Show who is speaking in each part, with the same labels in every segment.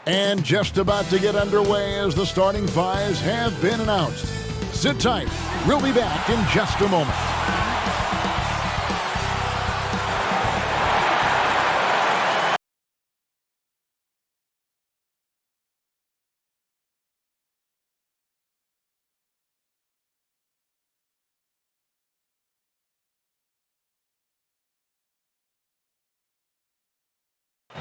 Speaker 1: And just about to get underway as the starting fives have been announced. Sit tight. We'll be back in just a moment.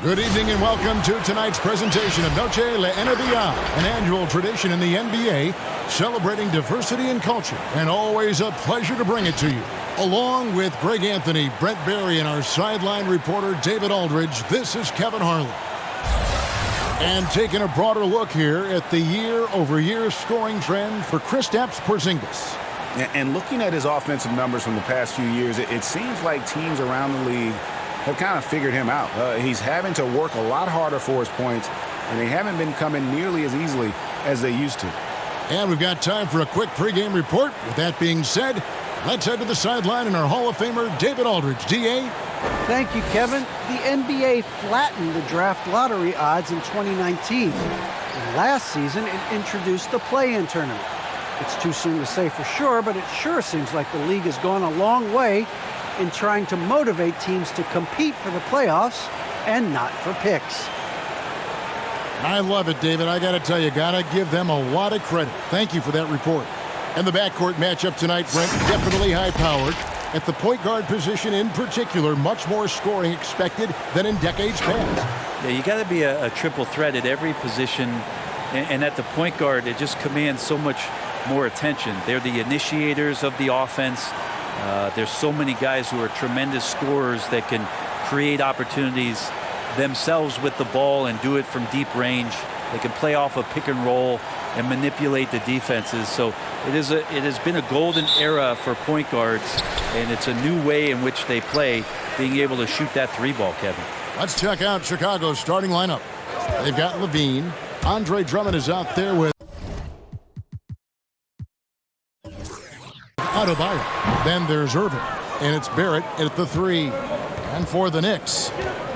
Speaker 1: Good evening and welcome to tonight's presentation of Noche IGNBA, an annual tradition in the NBA celebrating diversity and culture, and always a pleasure to bring it to you. Along with Greg Anthony, Brent Barry, and our sideline reporter David Aldridge, this is Kevin Harlan. And taking a broader look here at the year-over-year scoring trend for Kristaps Porzingis.
Speaker 2: And looking at his offensive numbers from the past few years, it seems like teams around the league have kind of figured him out. He's having to work a lot harder for his points, and they haven't been coming nearly as easily as they used to.
Speaker 1: And we've got time for a quick pregame report. With that being said, let's head to the sideline and our Hall of Famer, David Aldridge. D.A.?
Speaker 3: Thank you, Kevin. The NBA flattened the draft lottery odds in 2019. And last season, it introduced the play-in tournament. It's too soon to say for sure, but it sure seems like the league has gone a long way in trying to motivate teams to compete for the playoffs and not for picks.
Speaker 1: I love it, David. I got to tell you, got to give them a lot of credit. Thank you for that report. And the backcourt matchup tonight, Brent, definitely high-powered. At the point guard position in particular, much more scoring expected than in decades past.
Speaker 4: Yeah, you got to be a triple threat at every position. And at the point guard, it just commands so much more attention. They're the initiators of the offense. There's so many guys who are tremendous scorers that can create opportunities themselves with the ball and do it from deep range. They can play off a pick and roll and manipulate the defenses. So it has been a golden era for point guards, and it's a new way in which they play, being able to shoot that three ball, Kevin.
Speaker 1: Let's check out Chicago's starting lineup. They've got Levine. Andre Drummond is out there with Adebayo. Then there's Irving, and it's Barrett at the three. And for the Knicks,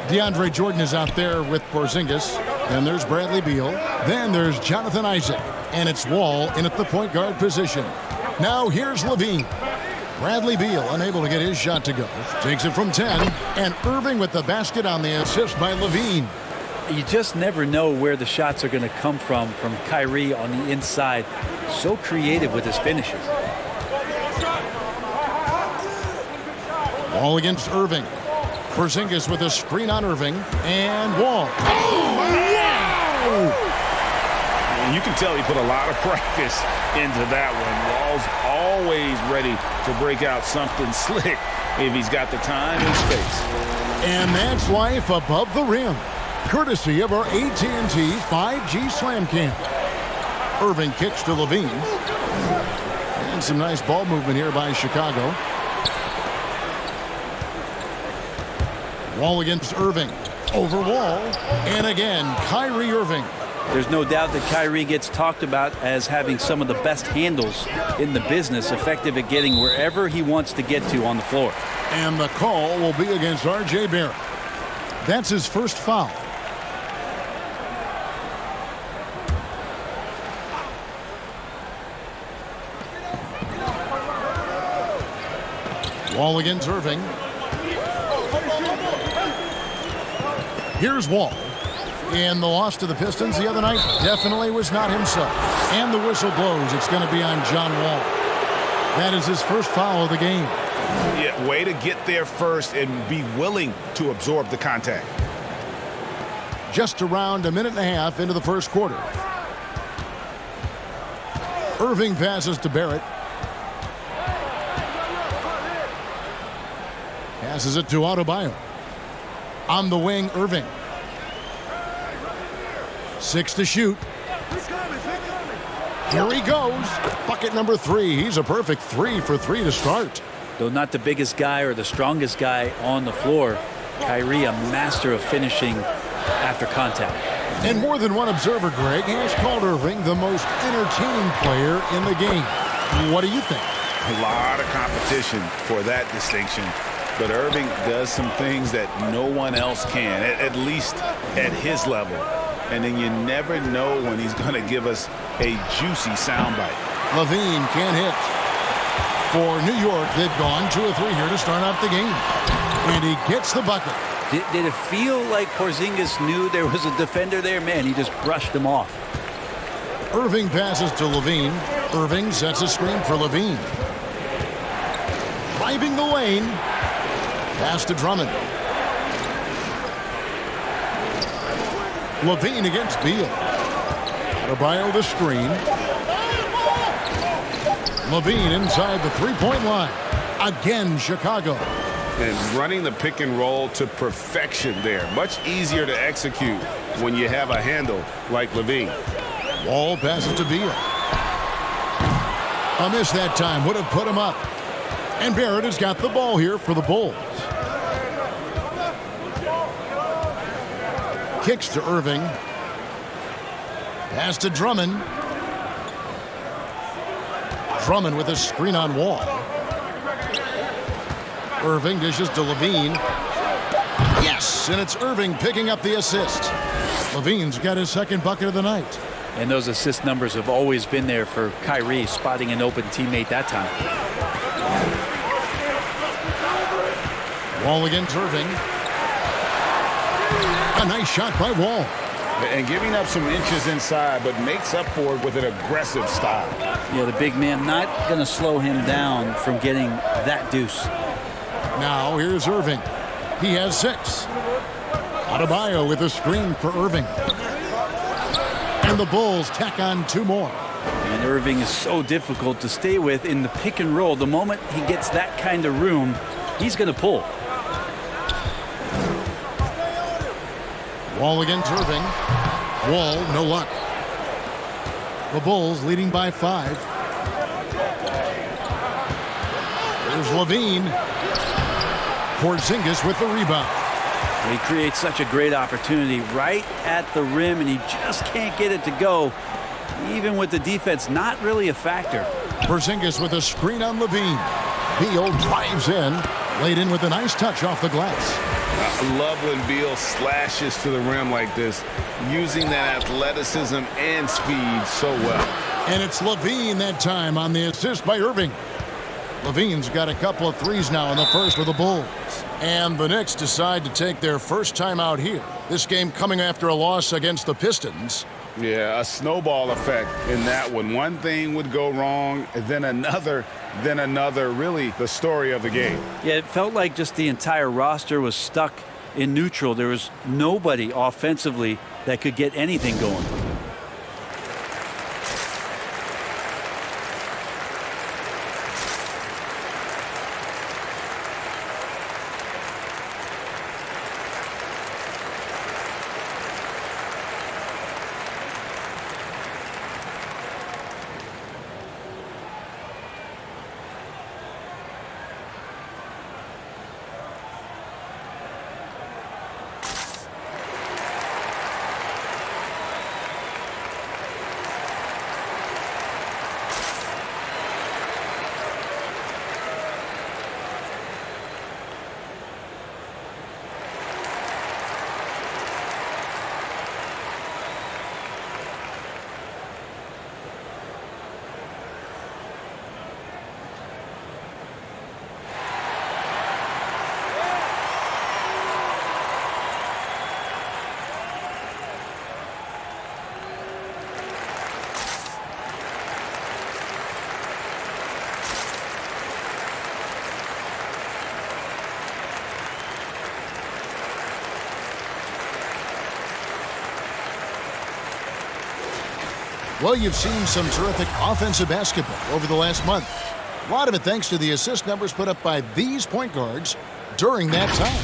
Speaker 1: DeAndre Jordan is out there with Porzingis. Then there's Bradley Beal. Then there's Jonathan Isaac, and it's Wall in at the point guard position. Now here's Levine. Bradley Beal unable to get his shot to go. Takes it from 10, and Irving with the basket on the assist by Levine.
Speaker 4: You just never know where the shots are going to come from Kyrie on the inside. So creative with his finishes.
Speaker 1: Wall against Irving. Porzingis with a screen on Irving, and Wall. Oh, wow!
Speaker 2: You can tell he put a lot of practice into that one. Wall's always ready to break out something slick if he's got the time and space.
Speaker 1: And that's life above the rim, courtesy of our AT&T 5G Slam Cam. Irving kicks to Levine. And some nice ball movement here by Chicago. Wall against Irving. Over Wall. And again, Kyrie Irving.
Speaker 4: There's no doubt that Kyrie gets talked about as having some of the best handles in the business, effective at getting wherever he wants to get to on the floor.
Speaker 1: And the call will be against R.J. Barrett. That's his first foul. Wall against Irving. Here's Wall. And the loss to the Pistons the other night definitely was not himself. And the whistle blows. It's going to be on John Wall. That is his first foul of the game.
Speaker 2: Yeah, way to get there first and be willing to absorb the contact.
Speaker 1: Just around a minute and a half into the first quarter. Irving passes to Barrett. Passes it to Adebayo. On the wing, Irving. 6 to shoot. Here he goes. Bucket number 3. He's a perfect 3 for 3 to start.
Speaker 4: Though not the biggest guy or the strongest guy on the floor, Kyrie a master of finishing after contact.
Speaker 1: And more than one observer, Greg, has called Irving the most entertaining player in the game. What do you think?
Speaker 2: A lot of competition for that distinction. But Irving does some things that no one else can, at least at his level. and then you never know when he's going to give us a juicy soundbite.
Speaker 1: Levine can't hit. For New York, they've gone 2 of 3 here to start out the game. And he gets the bucket.
Speaker 4: Did it feel like Porzingis knew there was a defender there? Man, he just brushed him off.
Speaker 1: Irving passes to Levine. Irving sets a screen for Levine. Driving the lane. Pass to Drummond. Levine against Beal. Adebayo the screen. Levine inside the three-point line. Again, Chicago.
Speaker 2: And running the pick and roll to perfection there. Much easier to execute when you have a handle like Levine.
Speaker 1: Wall passes to Beal. A miss that time would have put him up. And Barrett has got the ball here for the Bulls. Kicks to Irving. Pass to Drummond. Drummond with a screen on Wall. Irving dishes to Levine. Yes, and it's Irving picking up the assist. Levine's got his second bucket of the night.
Speaker 4: And those assist numbers have always been there for Kyrie, spotting an open teammate that time.
Speaker 1: Wall against Irving. A nice shot by Wall.
Speaker 2: And giving up some inches inside, but makes up for it with an aggressive style.
Speaker 4: Yeah, the big man not going to slow him down from getting that deuce.
Speaker 1: Now here's Irving. He has 6. Adebayo with a screen for Irving. And the Bulls tack on 2 more.
Speaker 4: And Irving is so difficult to stay with in the pick and roll. The moment he gets that kind of room, he's going to pull.
Speaker 1: Wall against Irving. Wall, no luck. The Bulls leading by 5. There's Levine. Porzingis with the rebound.
Speaker 4: He creates such a great opportunity right at the rim, and he just can't get it to go, even with the defense not really a factor.
Speaker 1: Porzingis with a screen on Levine. Beal drives in. Laid in with a nice touch off the glass.
Speaker 2: I love when Beal slashes to the rim like this, using that athleticism and speed so well.
Speaker 1: And it's Levine that time on the assist by Irving. Levine's got a couple of threes now in the first for the Bulls. And the Knicks decide to take their first time out here. This game coming after a loss against the Pistons.
Speaker 2: Yeah, a snowball effect in that one. One thing would go wrong, then another, really the story of the game.
Speaker 4: Yeah, it felt like just the entire roster was stuck in neutral. There was nobody offensively that could get anything going.
Speaker 1: Well, you've seen some terrific offensive basketball over the last month. A lot of it thanks to the assist numbers put up by these point guards during that time.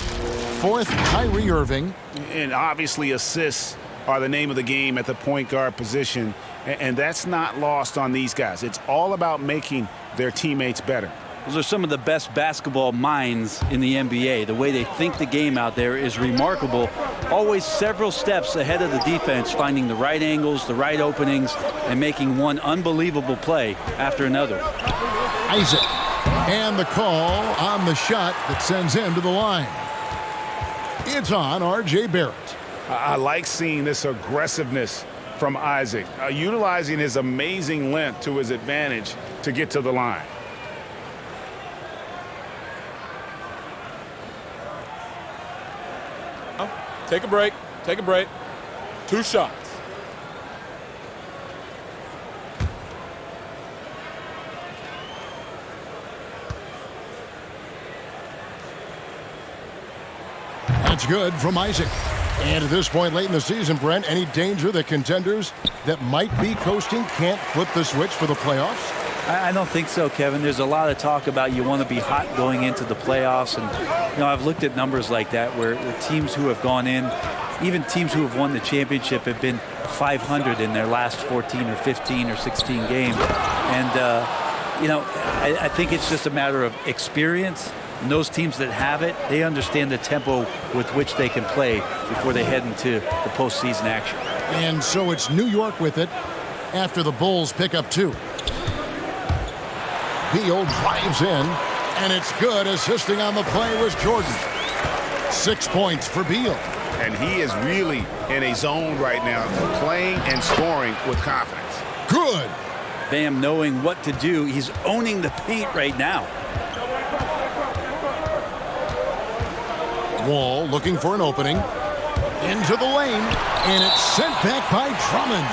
Speaker 1: Fourth, Kyrie Irving.
Speaker 2: And obviously assists are the name of the game at the point guard position. And that's not lost on these guys. It's all about making their teammates better.
Speaker 4: Those are some of the best basketball minds in the NBA. The way they think the game out there is remarkable. Always several steps ahead of the defense, finding the right angles, the right openings, and making one unbelievable play after another.
Speaker 1: Isaac. And the call on the shot that sends him to the line. It's on R.J. Barrett.
Speaker 2: I like seeing this aggressiveness from Isaac, utilizing his amazing length to his advantage to get to the line.
Speaker 5: Take a break. Take a break. 2 shots.
Speaker 1: That's good from Isaac. And at this point late in the season, Brent, any danger that contenders that might be coasting can't flip the switch for the playoffs?
Speaker 4: I don't think so, Kevin. There's a lot of talk about you want to be hot going into the playoffs. And, I've looked at numbers like that where teams who have gone in, even teams who have won the championship, have been 500 in their last 14 or 15 or 16 games. And, I think it's just a matter of experience. And those teams that have it, they understand the tempo with which they can play before they head into the postseason action.
Speaker 1: And so it's New York with it after the Bulls pick up 2. Beal drives in, and it's good. Assisting on the play was Jordan. 6 points for Beal.
Speaker 2: And he is really in a zone right now, playing and scoring with confidence.
Speaker 1: Good.
Speaker 4: Bam knowing what to do. He's owning the paint right now.
Speaker 1: Wall looking for an opening. Into the lane, and it's sent back by Drummond.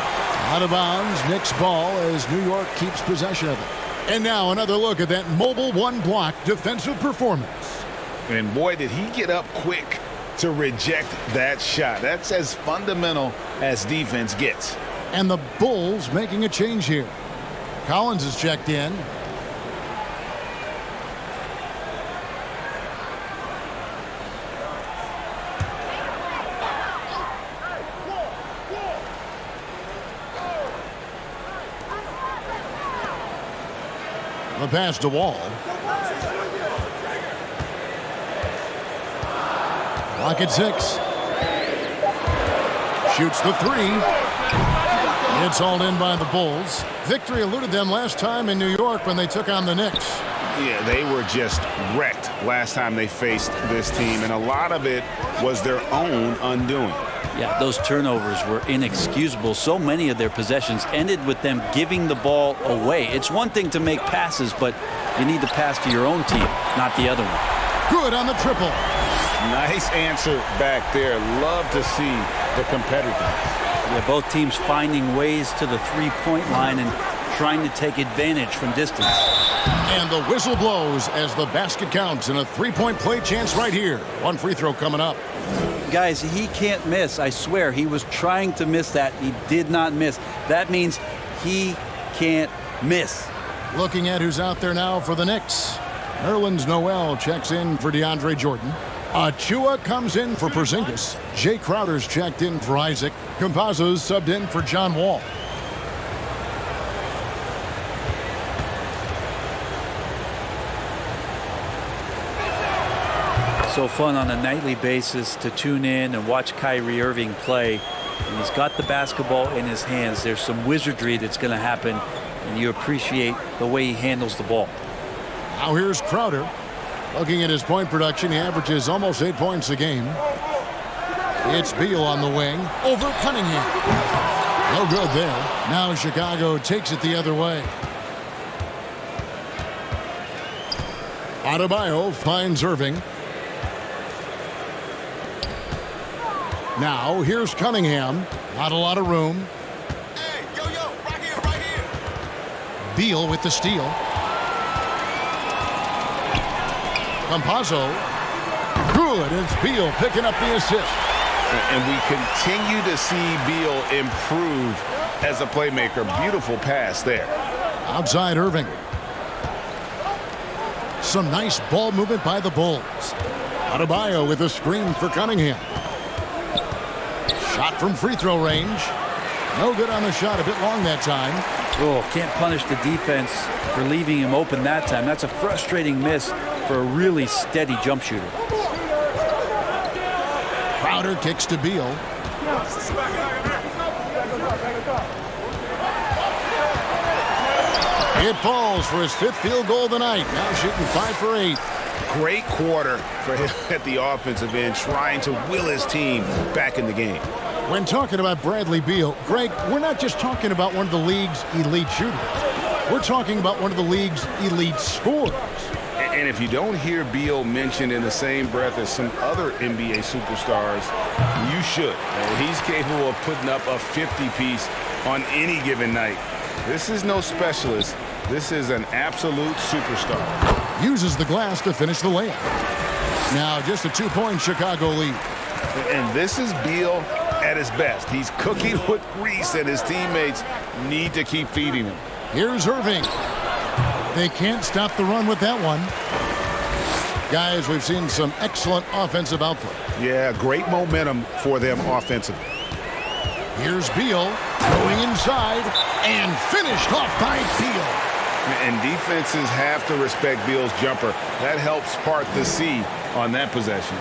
Speaker 1: Out of bounds, Knicks ball as New York keeps possession of it. And now another look at that mobile one-block defensive performance.
Speaker 2: And boy, did he get up quick to reject that shot. That's as fundamental as defense gets.
Speaker 1: And the Bulls making a change here. Collins is checked in. The pass to Wall. Clock at 6. Shoots the 3. It's hauled in by the Bulls. Victory eluded them last time in New York when they took on the Knicks.
Speaker 2: Yeah, they were just wrecked last time they faced this team, and a lot of it was their own undoing.
Speaker 4: Yeah, those turnovers were inexcusable. So many of their possessions ended with them giving the ball away. It's one thing to make passes, but you need to pass to your own team, not the other one.
Speaker 1: Good on the triple.
Speaker 2: Nice answer back there. Love to see the competitiveness.
Speaker 4: Yeah, both teams finding ways to the three-point line and trying to take advantage from distance.
Speaker 1: And the whistle blows as the basket counts, and a three-point play chance right here. One free throw coming up.
Speaker 4: Guys, he can't miss. I swear, he was trying to miss that. He did not miss. That means he can't miss.
Speaker 1: Looking at who's out there now for the Knicks. Nerlens Noel checks in for DeAndre Jordan. Achua comes in for Porzingis. Jay Crowder's checked in for Isaac. Campazzo's subbed in for John Wall.
Speaker 4: So fun on a nightly basis to tune in and watch Kyrie Irving play. And he's got the basketball in his hands. There's some wizardry that's going to happen, and you appreciate the way he handles the ball.
Speaker 1: Now here's Crowder. Looking at his point production, he averages almost 8 points a game. It's Beal on the wing over Cunningham. No good there. Now Chicago takes it the other way. Adebayo finds Irving. Now here's Cunningham. Not a lot of room.
Speaker 6: Hey, yo, right here, right here.
Speaker 1: Beal with the steal. Campazzo. Good. It's Beal picking up the assist.
Speaker 2: And we continue to see Beal improve as a playmaker. Beautiful pass there.
Speaker 1: Outside Irving. Some nice ball movement by the Bulls. Adebayo with a screen for Cunningham. Shot from free throw range. No good on the shot. A bit long that time.
Speaker 4: Oh, can't punish the defense for leaving him open that time. That's a frustrating miss for a really steady jump shooter.
Speaker 1: Crowder kicks to Beal. It falls for his 5th field goal of the night. Now shooting 5 for 8.
Speaker 2: Great quarter for him at the offensive end, trying to will his team back in the game.
Speaker 1: When talking about Bradley Beal, Greg, we're not just talking about one of the league's elite shooters. We're talking about one of the league's elite scorers.
Speaker 2: And if you don't hear Beal mentioned in the same breath as some other NBA superstars, you should. He's capable of putting up a 50-piece on any given night. This is no specialist. This is an absolute superstar.
Speaker 1: Uses the glass to finish the layup. Now just a 2-point Chicago lead.
Speaker 2: And this is Beal at his best. He's cooking with grease, and his teammates need to keep feeding him.
Speaker 1: Here's Irving. They can't stop the run with that one. Guys, we've seen some excellent offensive output.
Speaker 2: Yeah, great momentum for them offensively.
Speaker 1: Here's Beal going inside and finished off by Beal.
Speaker 2: And defenses have to respect Beal's jumper. That helps part the sea on that possession.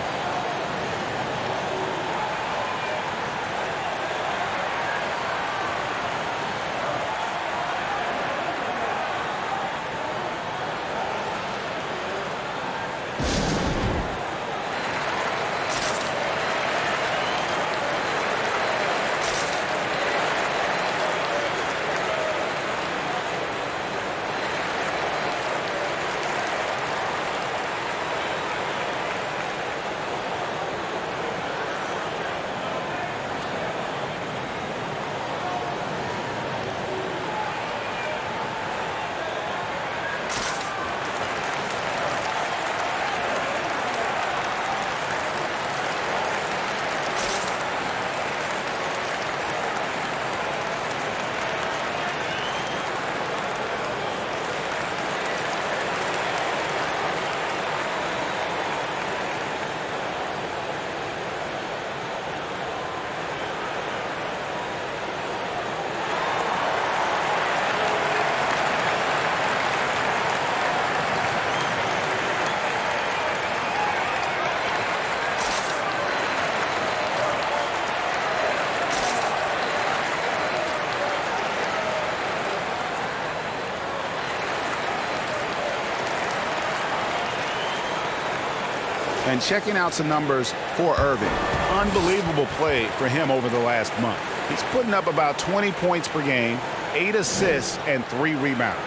Speaker 2: And checking out some numbers for Irving. Unbelievable play for him over the last month. He's putting up about 20 points per game, 8 assists, and 3 rebounds.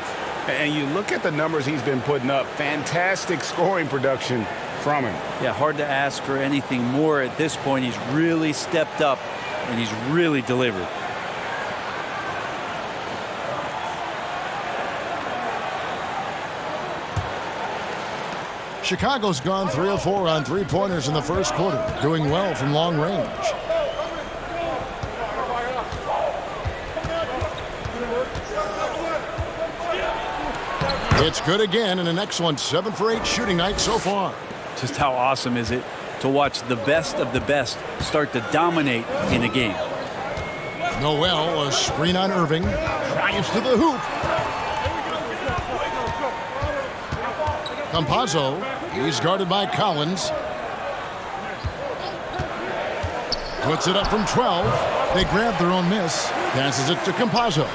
Speaker 2: And you look at the numbers he's been putting up, fantastic scoring production from him.
Speaker 4: Yeah, hard to ask for anything more at this point. He's really stepped up, and he's really delivered.
Speaker 1: Chicago's gone 3 of 4 on three-pointers in the first quarter, doing well from long range. It's good again, and an excellent 7 for 8 shooting night so far.
Speaker 4: Just how awesome is it to watch the best of the best start to dominate in a game?
Speaker 1: Noel, a screen on Irving, drives to the hoop. Campazzo, he's guarded by Collins. Puts it up from 12. They grab their own miss. Passes it to Campazzo.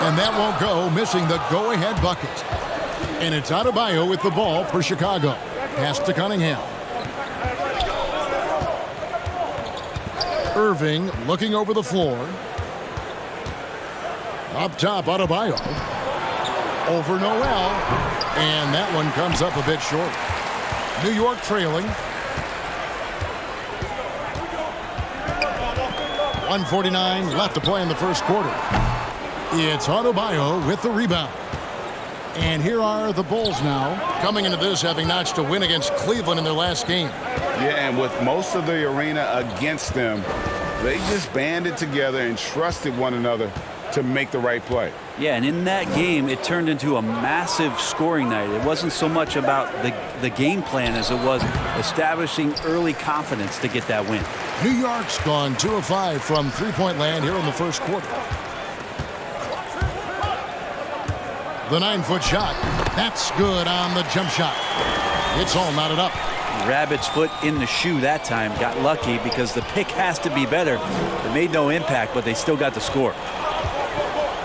Speaker 1: And that won't go, missing the go-ahead bucket. And it's Adebayo with the ball for Chicago. Pass to Cunningham. Irving looking over the floor. Up top, Adebayo. Over Noel. And that one comes up a bit short. New York trailing. 1:49 left to play in the first quarter. It's Adebayo with the rebound. And here are the Bulls now, coming into this having notched a win against Cleveland in their last game.
Speaker 2: Yeah, and with most of the arena against them, they just banded together and trusted one another to make the right play.
Speaker 4: Yeah, and in that game, it turned into a massive scoring night. It wasn't so much about the game plan as it was establishing early confidence to get that win.
Speaker 1: New York's gone 2 of 5 from three-point land here in the first quarter. The 9-foot shot. That's good on the jump shot. It's all knotted up.
Speaker 4: Rabbit's foot in the shoe that time. Got lucky because the pick has to be better. It made no impact, but they still got the score.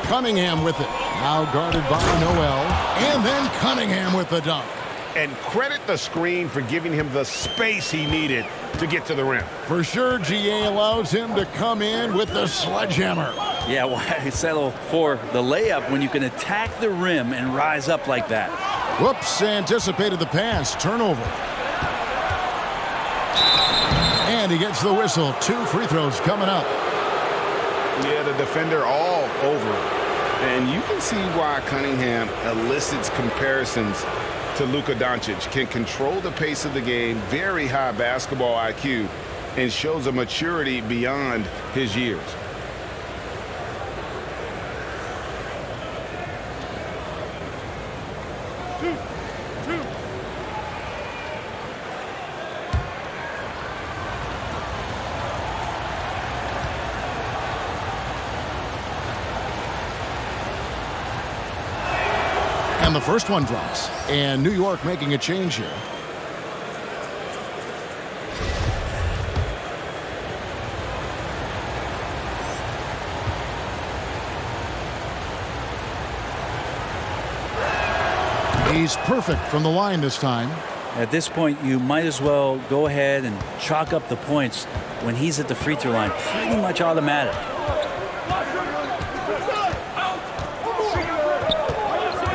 Speaker 1: Cunningham with it. Now guarded by Noel. And then Cunningham with the dunk.
Speaker 2: And credit the screen for giving him the space he needed to get to the rim.
Speaker 1: For sure, GA allows him to come in with the sledgehammer.
Speaker 4: Yeah, why settle for the layup when you can attack the rim and rise up like that?
Speaker 1: Whoops, anticipated the pass. Turnover. And he gets the whistle. 2 free throws coming up.
Speaker 2: Yeah, the defender all over it. And you can see why Cunningham elicits comparisons to Luka Doncic. Can control the pace of the game, very high basketball IQ, and shows a maturity beyond his years.
Speaker 1: And the first one drops. And New York making a change here. He's perfect from the line this time.
Speaker 4: At this point, you might as well go ahead and chalk up the points when he's at the free throw line. Pretty much automatic.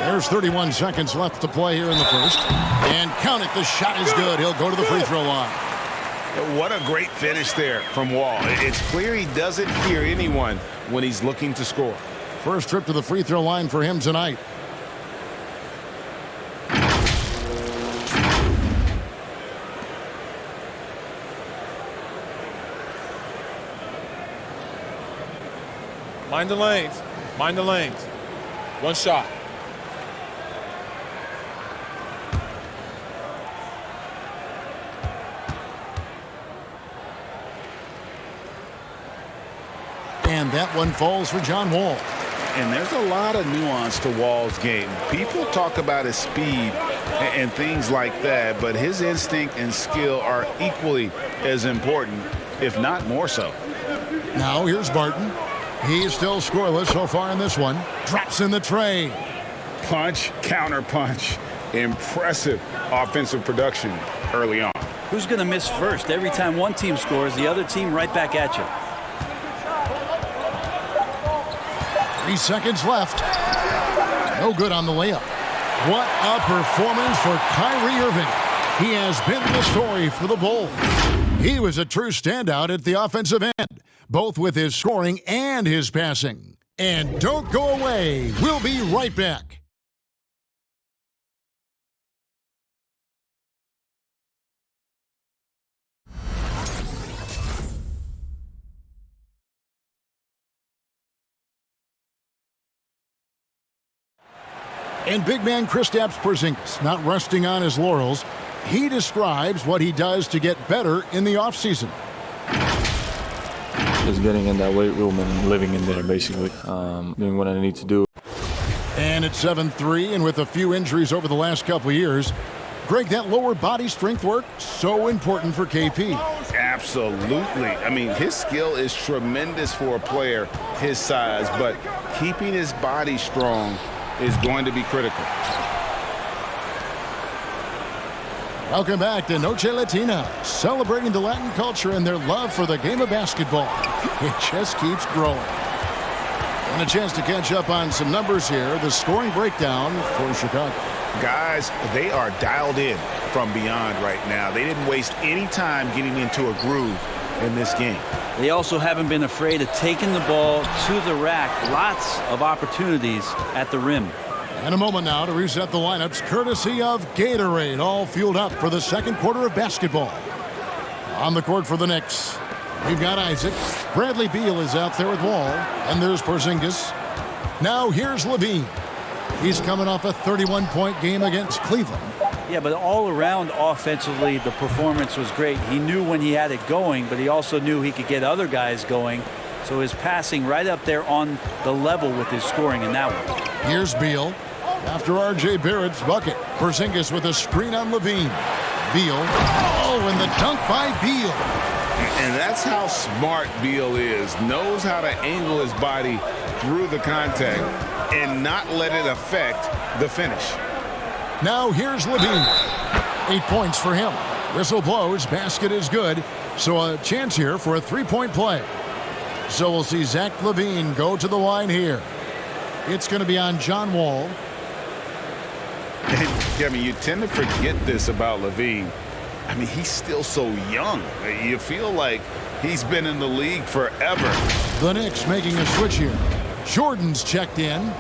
Speaker 1: There's 31 seconds left to play here in the first. And count it, the shot is good. He'll go to the free throw line.
Speaker 2: What a great finish there from Wall. It's clear he doesn't fear anyone when he's looking to score.
Speaker 1: First trip to the free throw line for him tonight.
Speaker 5: Mind the lanes. Mind the lanes. One shot.
Speaker 1: And that one falls for John Wall.
Speaker 2: And there's a lot of nuance to Wall's game. People talk about his speed and things like that, but his instinct and skill are equally as important, if not more so.
Speaker 1: Now here's Barton. He's still scoreless so far in this one. Drops in the tray.
Speaker 2: Punch, counter punch. Impressive offensive production early on.
Speaker 4: Who's going to miss first? Every time one team scores, the other team right back at you.
Speaker 1: 3 seconds left. No good on the layup. What a performance for Kyrie Irving. He has been the story for the Bulls. He was a true standout at the offensive end, both with his scoring and his passing. And don't go away. We'll be right back. And big man Kristaps Porzingis not resting on his laurels. He describes what he does to get better in the offseason.
Speaker 7: Just getting in that weight room and living in there, basically, doing what I need to do.
Speaker 1: And at 7'3", and with a few injuries over the last couple of years, Greg, that lower body strength work, so important for KP.
Speaker 2: Absolutely. I mean, his skill is tremendous for a player his size, but keeping his body strong is going to be critical.
Speaker 1: Welcome back to Noche Latina, celebrating the Latin culture and their love for the game of basketball. It just keeps growing. And a chance to catch up on some numbers here. The scoring breakdown for Chicago.
Speaker 2: Guys, they are dialed in from beyond right now. They didn't waste any time getting into a groove in this game.
Speaker 4: They also haven't been afraid of taking the ball to the rack. Lots of opportunities at the rim.
Speaker 1: And a moment now to reset the lineups, courtesy of Gatorade, all fueled up for the second quarter of basketball. On the court for the Knicks, we've got Isaac. Bradley Beal is out there with Wall, and there's Porzingis. Now here's Levine. He's coming off a 31-point game against Cleveland.
Speaker 4: Yeah, but all around offensively, the performance was great. He knew when he had it going, but he also knew he could get other guys going. So his passing right up there on the level with his scoring in that one.
Speaker 1: Here's Beal. After R.J. Barrett's bucket, Porzingis with a screen on Levine. Beal. Oh, and the dunk by Beal.
Speaker 2: And that's how smart Beal is. Knows how to angle his body through the contact and not let it affect the finish.
Speaker 1: Now here's Levine. 8 points for him. Whistle blows. Basket is good. So a chance here for a three-point play. So we'll see Zach Levine go to the line here. It's going to be on John Wall.
Speaker 2: And, Kevin, you tend to forget this about Levine. I mean, he's still so young. You feel like he's been in the league forever.
Speaker 1: The Knicks making a switch here. Jordan's checked in.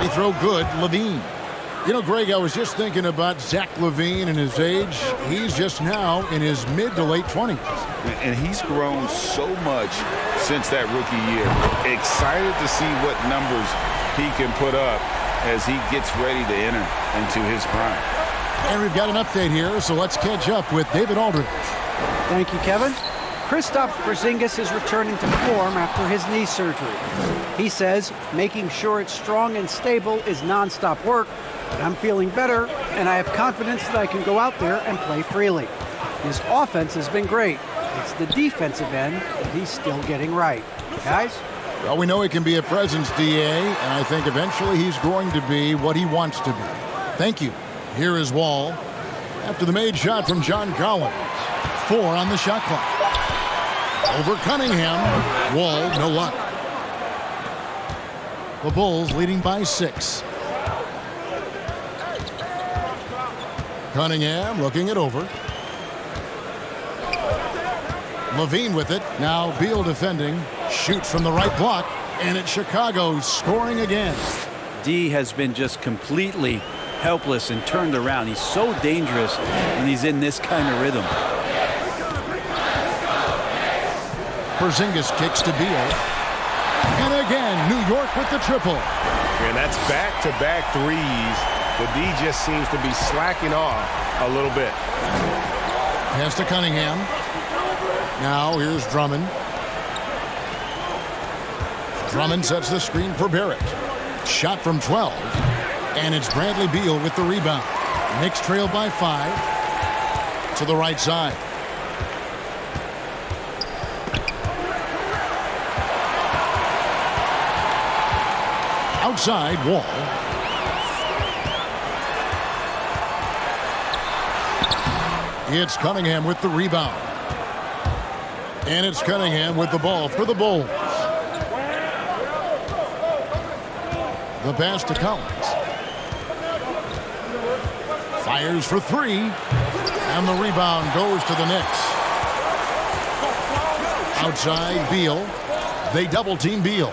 Speaker 1: They throw good, Levine. You know, Greg, I was just thinking about Zach Levine and his age. He's just now in his mid to late 20s.
Speaker 2: And he's grown so much since that rookie year. Excited to see what numbers he can put up as he gets ready to enter into his prime.
Speaker 1: And we've got an update here, so let's catch up with David Aldridge.
Speaker 3: Thank you, Kevin. Kristaps Porzingis is returning to form after his knee surgery. He says making sure it's strong and stable is nonstop work, but I'm feeling better, and I have confidence that I can go out there and play freely. His offense has been great. It's the defensive end that he's still getting right. Guys?
Speaker 1: Well, we know he can be a presence, DA, and I think eventually he's going to be what he wants to be. Thank you. Here is Wall. After the made shot from John Collins. 4 on the shot clock. Over Cunningham. Wall, no luck. The Bulls leading by 6. Cunningham looking it over. Levine with it. Now Beal defending. Shoots from the right block. And it's Chicago scoring again.
Speaker 4: D has been just completely helpless and turned around. He's so dangerous when he's in this kind of rhythm.
Speaker 1: Porzingis kicks to Beal. And again, New York with the triple.
Speaker 8: And that's back-to-back threes. The D just seems to be slacking off a little bit.
Speaker 1: Pass to Cunningham. Now here's Drummond. Drummond sets the screen for Barrett. Shot from 12. And it's Bradley Beal with the rebound. Knicks trail by 5. To the right side. Outside, Wall. It's Cunningham with the rebound. And it's Cunningham with the ball for the Bulls. The pass to Collins. Fires for 3. And the rebound goes to the Knicks. Outside, Beal. They double-team Beal.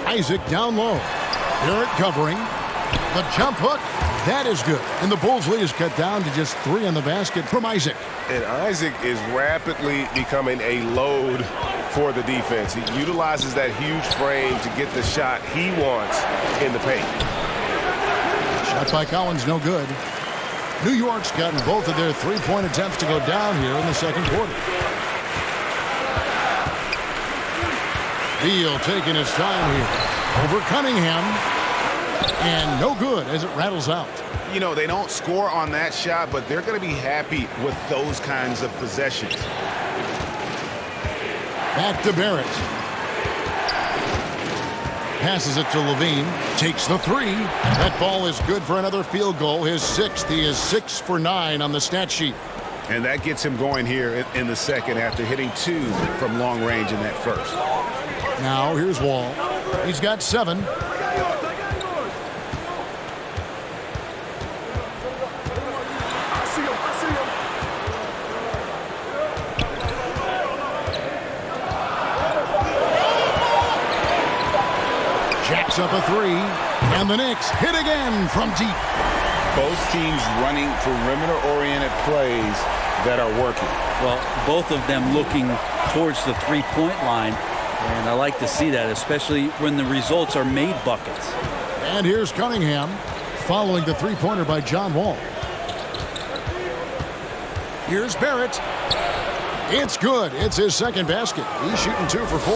Speaker 1: Isaac down low. Barrett covering. The jump hook. That is good. And the Bulls' lead is cut down to just 3 on the basket from Isaac.
Speaker 8: And Isaac is rapidly becoming a load for the defense. He utilizes that huge frame to get the shot he wants in the paint.
Speaker 1: Shot by Collins, no good. New York's gotten both of their three-point attempts to go down here in the second quarter. Beal taking his time here. Over Cunningham. And no good as it rattles out.
Speaker 2: You know, they don't score on that shot, but they're going to be happy with those kinds of possessions.
Speaker 1: Back to Barrett. Passes it to Levine. Takes the 3. That ball is good for another field goal. His 6th. He is 6 for 9 on the stat sheet.
Speaker 2: And that gets him going here in the second after hitting 2 from long range in that first.
Speaker 1: Now here's Wall. He's got 7. Jacks up a 3. And the Knicks hit again from deep.
Speaker 2: Both teams running perimeter-oriented plays that are working.
Speaker 4: Well, both of them looking towards the three-point line. And I like to see that, especially when the results are made buckets.
Speaker 1: And here's Cunningham following the three-pointer by John Wall. Here's Barrett. It's good. It's his second basket. He's shooting 2 for 4.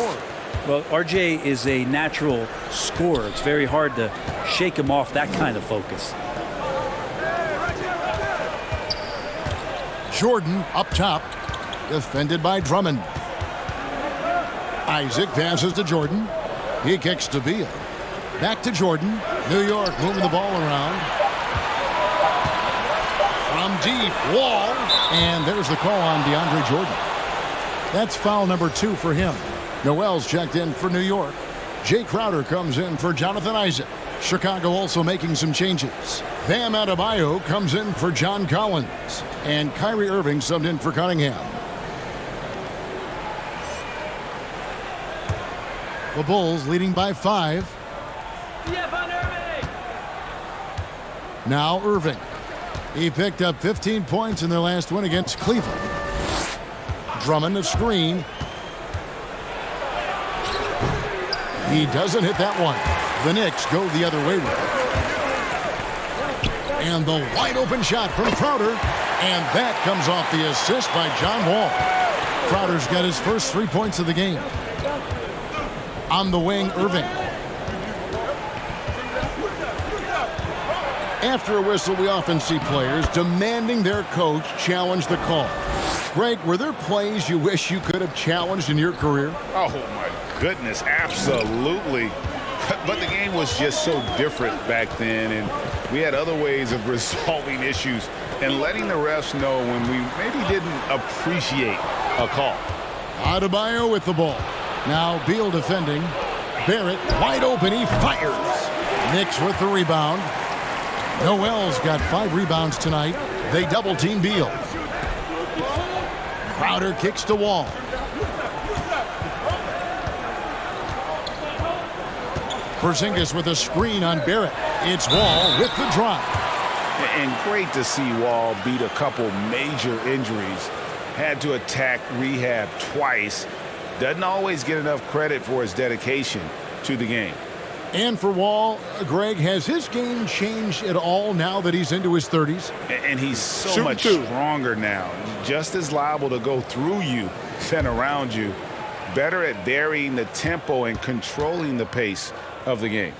Speaker 4: Well, RJ is a natural scorer. It's very hard to shake him off that kind of focus.
Speaker 1: Jordan up top, defended by Drummond. Isaac passes to Jordan. He kicks to Beal. Back to Jordan. New York moving the ball around. From deep, Wall. And there's the call on DeAndre Jordan. That's foul number 2 for him. Noel's checked in for New York. Jay Crowder comes in for Jonathan Isaac. Chicago also making some changes. Bam Adebayo comes in for John Collins. And Kyrie Irving subbed in for Cunningham. The Bulls leading by 5. Now Irving. He picked up 15 points in their last win against Cleveland. Drummond a screen. He doesn't hit that one. The Knicks go the other way with it. And the wide open shot from Crowder. And that comes off the assist by John Wall. Crowder's got his first 3 points of the game. On the wing, Irving. After a whistle, we often see players demanding their coach challenge the call. Greg, were there plays you wish you could have challenged in your career?
Speaker 2: Oh, my goodness, absolutely. But the game was just so different back then, and we had other ways of resolving issues and letting the refs know when we maybe didn't appreciate a call.
Speaker 1: Adebayo with the ball. Now Beal defending. Barrett wide open. He fires. Knicks with the rebound. Noel's got 5 rebounds tonight. They double team Beal. Crowder kicks to Wall. Porzingis with a screen on Barrett. It's Wall with the drive.
Speaker 2: And great to see Wall beat a couple major injuries. Had to attack rehab twice. Doesn't always get enough credit for his dedication to the game.
Speaker 1: And for Wall, Greg, has his game changed at all now that he's into his 30s?
Speaker 2: And he's so much stronger now. Just as liable to go through you than around you. Better at varying the tempo and controlling the pace of the game.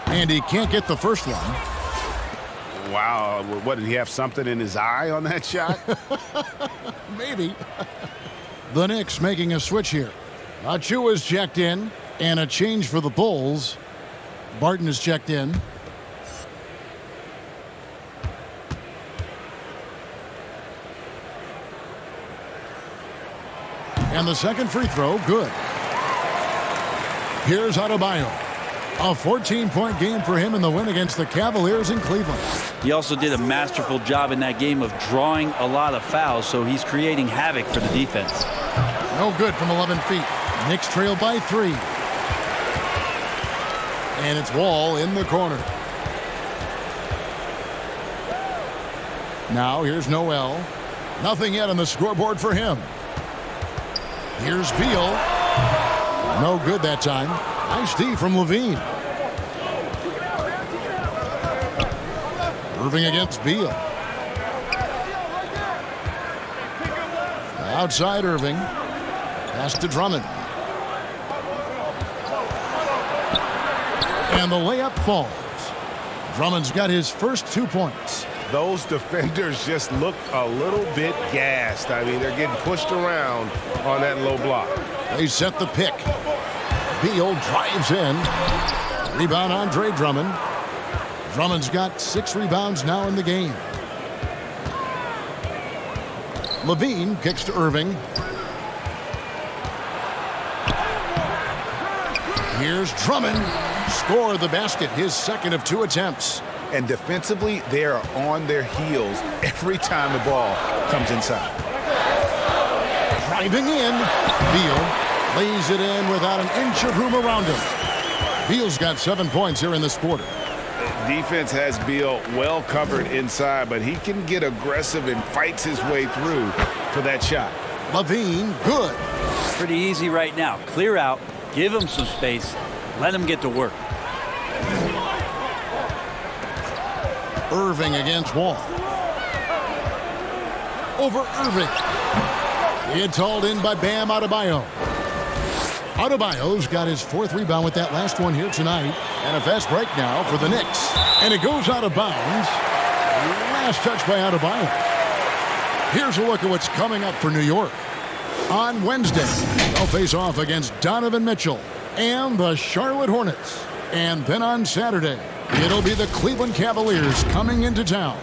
Speaker 1: And he can't get the first one.
Speaker 2: Wow. What, did he have something in his eye on that shot?
Speaker 1: Maybe. The Knicks making a switch here. Achua's checked in. And a change for the Bulls. Barton is checked in. And the second free throw, good. Here's Adebayo. A 14-point game for him in the win against the Cavaliers in Cleveland.
Speaker 4: He also did a masterful job in that game of drawing a lot of fouls, so he's creating havoc for the defense.
Speaker 1: No good from 11 feet. Knicks trail by 3. And it's Wall in the corner. Now here's Noel. Nothing yet on the scoreboard for him. Here's Beal. No good that time. Nice D from Levine. Irving against Beal. Outside Irving. Pass to Drummond. And the layup falls. Drummond's got his first 2 points.
Speaker 8: Those defenders just looked a little bit gassed. I mean, they're getting pushed around on that low block.
Speaker 1: They set the pick. Beal drives in. Rebound Andre Drummond. Drummond's got 6 rebounds now in the game. Levine kicks to Irving. Here's Drummond. Score the basket, his second of 2 attempts.
Speaker 2: And defensively, they are on their heels every time the ball comes inside.
Speaker 1: Driving in. Beal lays it in without an inch of room around him. Beal's got 7 points here in this quarter.
Speaker 2: Defense has Beal well covered inside, but he can get aggressive and fights his way through for that shot.
Speaker 1: Levine, good.
Speaker 4: Pretty easy right now. Clear out, give him some space, let him get to work.
Speaker 1: Irving against Wall. over Irving. It's hauled in by Bam Adebayo. Adebayo's got his 4th rebound with that last one here tonight. And a fast break now for the Knicks. And it goes out of bounds. Last touch by Adebayo. Here's a look at what's coming up for New York. On Wednesday, they'll face off against Donovan Mitchell and the Charlotte Hornets. And then on Saturday, it'll be the Cleveland Cavaliers coming into town.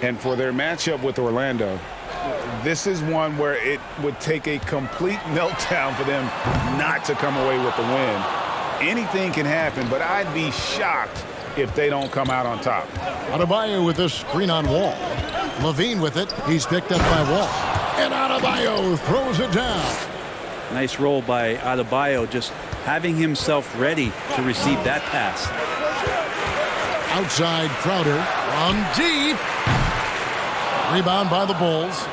Speaker 2: And for their matchup with Orlando, this is one where it would take a complete meltdown for them not to come away with the win. Anything can happen, but I'd be shocked if they don't come out on top.
Speaker 1: Adebayo with this screen on Wall. Levine with it. He's picked up by Wall. And Adebayo throws it down.
Speaker 4: Nice roll by Adebayo, just having himself ready to receive that pass.
Speaker 1: Outside Crowder from deep. Rebound by the Bulls.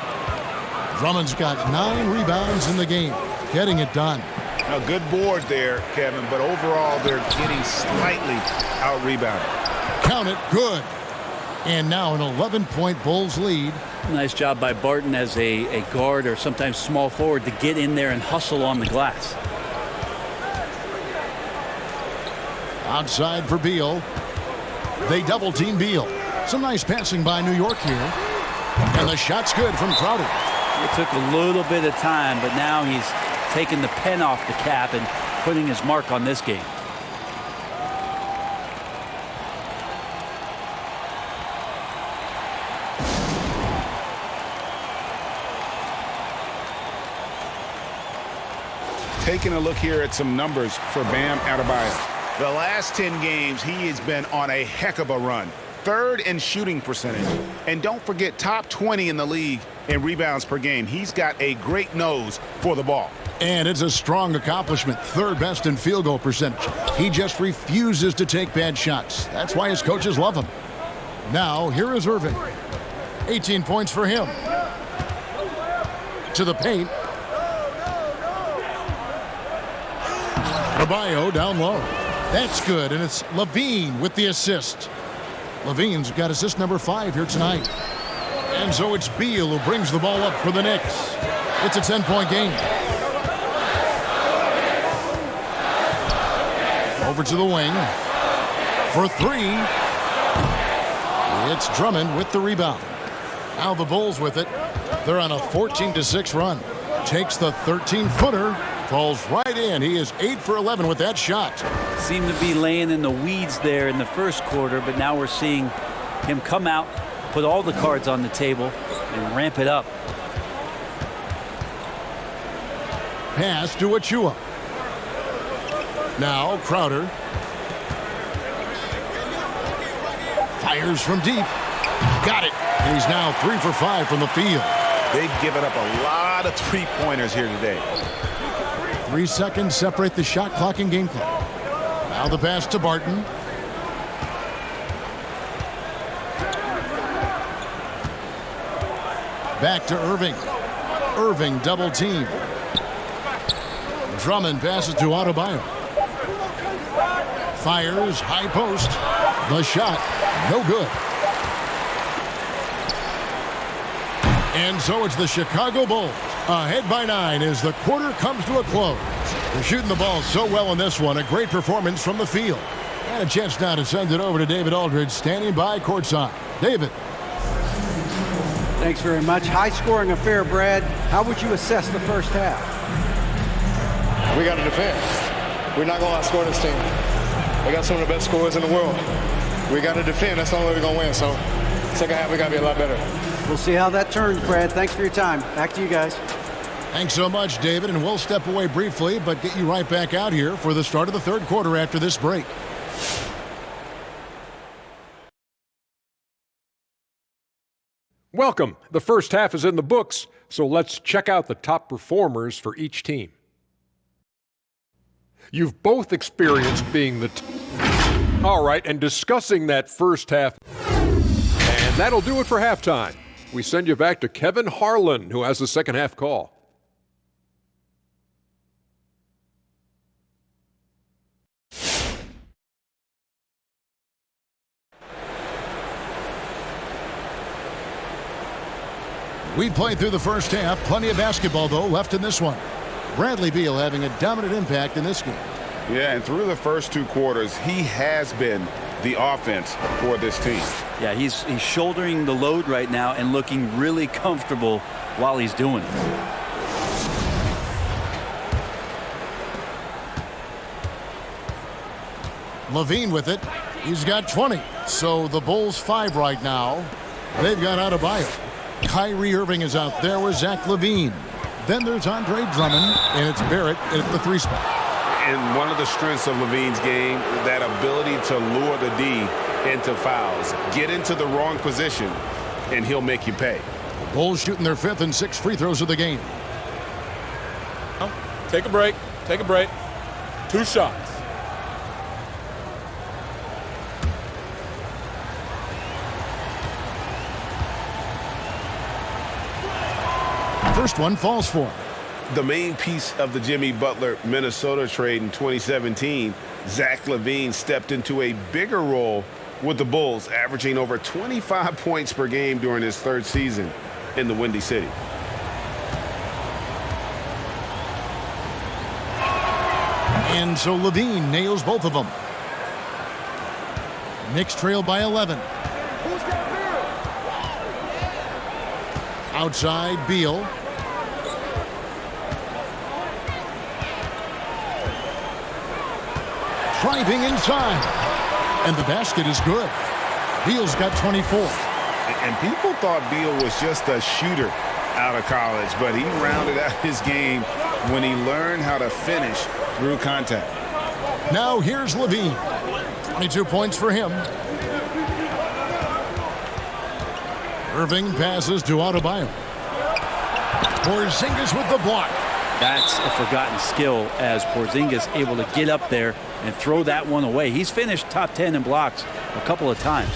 Speaker 1: Drummond's got 9 rebounds in the game, getting it done.
Speaker 2: A good board there, Kevin, but overall they're getting slightly out-rebounded.
Speaker 1: Count it, good. And now an 11-point Bulls lead.
Speaker 4: Nice job by Barton as a guard or sometimes small forward to get in there and hustle on the glass.
Speaker 1: Outside for Beal. They double-team Beal. Some nice passing by New York here. And the shot's good from Crowder.
Speaker 4: It took a little bit of time, but now he's taking the pen off the cap and putting his mark on this game.
Speaker 2: Taking a look here at some numbers for Bam Adebayo. The last 10 games, he has been on a heck of a run. 3rd in shooting percentage. And don't forget, top 20 in the league in rebounds per game. He's got a great nose for the ball.
Speaker 1: And it's a strong accomplishment. 3rd best in field goal percentage. He just refuses to take bad shots. That's why his coaches love him. Now, here is Irving. 18 points for him. To the paint. Adebayo down low. That's good, and it's Levine with the assist. Levine's got assist number 5 here tonight. And so it's Beal who brings the ball up for the Knicks. It's a 10-point game. Over to the wing. For 3. It's Drummond with the rebound. Now the Bulls with it. They're on a 14-6 run. Takes the 13-footer. Falls right in. He is 8 for 11 with that shot.
Speaker 4: Seemed to be laying in the weeds there in the first quarter, but now we're seeing him come out, put all the cards on the table, and ramp it up.
Speaker 1: Pass to Achua. Now Crowder. Fires from deep. Got it. And he's now 3 for 5 from the field.
Speaker 2: They've given up a lot of 3-pointers here today.
Speaker 1: 3 seconds separate the shot clock and game clock. Now the pass to Barton. Back to Irving. Irving double team. Drummond passes to Adebayo. Fires, high post. The shot, no good. And so it's the Chicago Bulls ahead by 9 as the quarter comes to a close. They're shooting the ball so well in this one. A great performance from the field. And a chance now to send it over to David Aldridge, standing by courtside. David.
Speaker 3: Thanks very much. High-scoring affair, Brad. How would you assess the first half?
Speaker 9: We got to defend. We're not going to outscore this team. We got some of the best scorers in the world. We got to defend. That's the only way we're going to win. So, second half, we got to be a lot better.
Speaker 3: We'll see how that turns, Brad. Thanks for your time. Back to you guys.
Speaker 1: Thanks so much, David. And we'll step away briefly, but get you right back out here for the start of the third quarter after this break.
Speaker 10: Welcome. The first half is in the books, so let's check out the top performers for each team. You've both experienced being the all right, and discussing that first half. And that'll do it for halftime. We send you back to Kevin Harlan, who has the second half call.
Speaker 1: We played through the first half. Plenty of basketball, though, left in this one. Bradley Beal having a dominant impact in this game.
Speaker 2: Yeah, and through the first 2 quarters, he has been the offense for this team.
Speaker 4: Yeah, he's shouldering the load right now and looking really comfortable while he's doing it.
Speaker 1: Levine with it. He's got 20. So the Bulls 5 right now. They've got Adebayo. Kyrie Irving is out there with Zach Levine. Then there's Andre Drummond, and it's Barrett at the 3 spot.
Speaker 2: And one of the strengths of Levine's game, that ability to lure the D into fouls. Get into the wrong position, and he'll make you pay.
Speaker 1: The Bulls shooting their 5th and 6th free throws of the game.
Speaker 5: Take a break. Take a break. 2 shots.
Speaker 1: First one falls for him.
Speaker 2: The main piece of the Jimmy Butler Minnesota trade in 2017, Zach Levine stepped into a bigger role with the Bulls, averaging over 25 points per game during his 3rd season in the Windy City.
Speaker 1: And so Levine nails both of them. Knicks trail by 11. Outside, Beal. Driving inside. And the basket is good. Beal's got 24.
Speaker 2: And people thought Beal was just a shooter out of college, but he rounded out his game when he learned how to finish through contact.
Speaker 1: Now here's Levine. 22 points for him. Irving passes to Adebayo. Porzingis with the block.
Speaker 4: That's a forgotten skill as Porzingis able to get up there and throw that one away. He's finished top 10 in blocks a couple of times.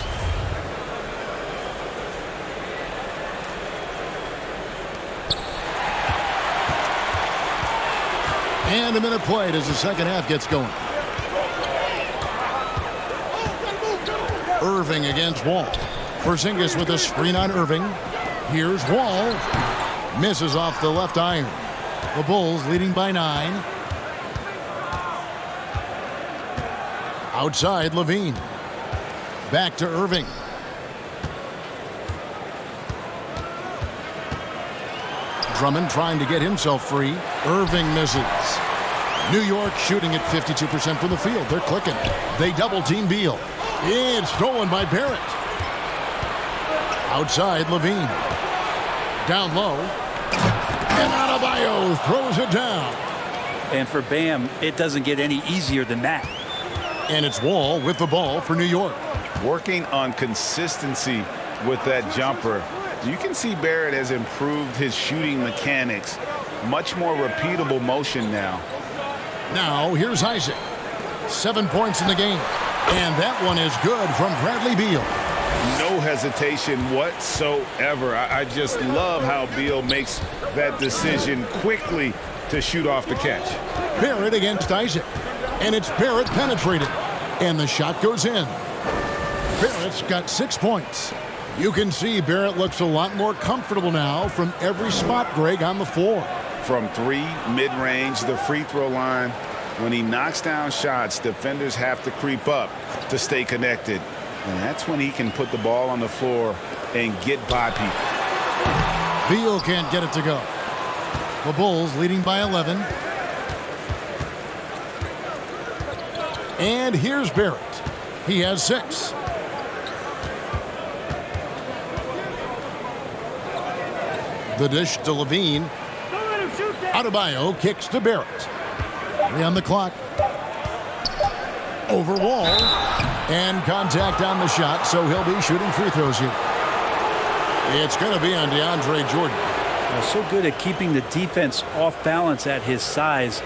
Speaker 1: And a minute played as the second half gets going. Irving against Wall. Porzingis with a screen on Irving. Here's Wall. Misses off the left iron. The Bulls leading by 9. Outside, Levine. Back to Irving. Drummond trying to get himself free. Irving misses. New York shooting at 52% from the field. They're clicking. They double-team Beal. It's stolen by Barrett. Outside, Levine. Down low. And Adebayo throws it down.
Speaker 4: And for Bam, it doesn't get any easier than that.
Speaker 1: And it's Wall with the ball for New York.
Speaker 2: Working on consistency with that jumper. You can see Barrett has improved his shooting mechanics. Much more repeatable motion now.
Speaker 1: Now, here's Isaac. 7 points in the game. And that one is good from Bradley Beal.
Speaker 2: No hesitation whatsoever. I just love how Beal makes that decision quickly to shoot off the catch.
Speaker 1: Barrett against Isaac. And it's Barrett penetrated. And the shot goes in. Barrett's got 6 points. You can see Barrett looks a lot more comfortable now from every spot, Greg, on the floor.
Speaker 2: From 3, mid-range, the free throw line. When he knocks down shots, defenders have to creep up to stay connected. And that's when he can put the ball on the floor and get by people.
Speaker 1: Beal can't get it to go. The Bulls leading by 11. And here's Barrett. He has 6. The dish to Levine. Adebayo kicks to Barrett. 3 on the clock. Over Wall. And contact on the shot, so he'll be shooting free throws here. It's going to be on DeAndre Jordan.
Speaker 4: So good at keeping the defense off balance at his size.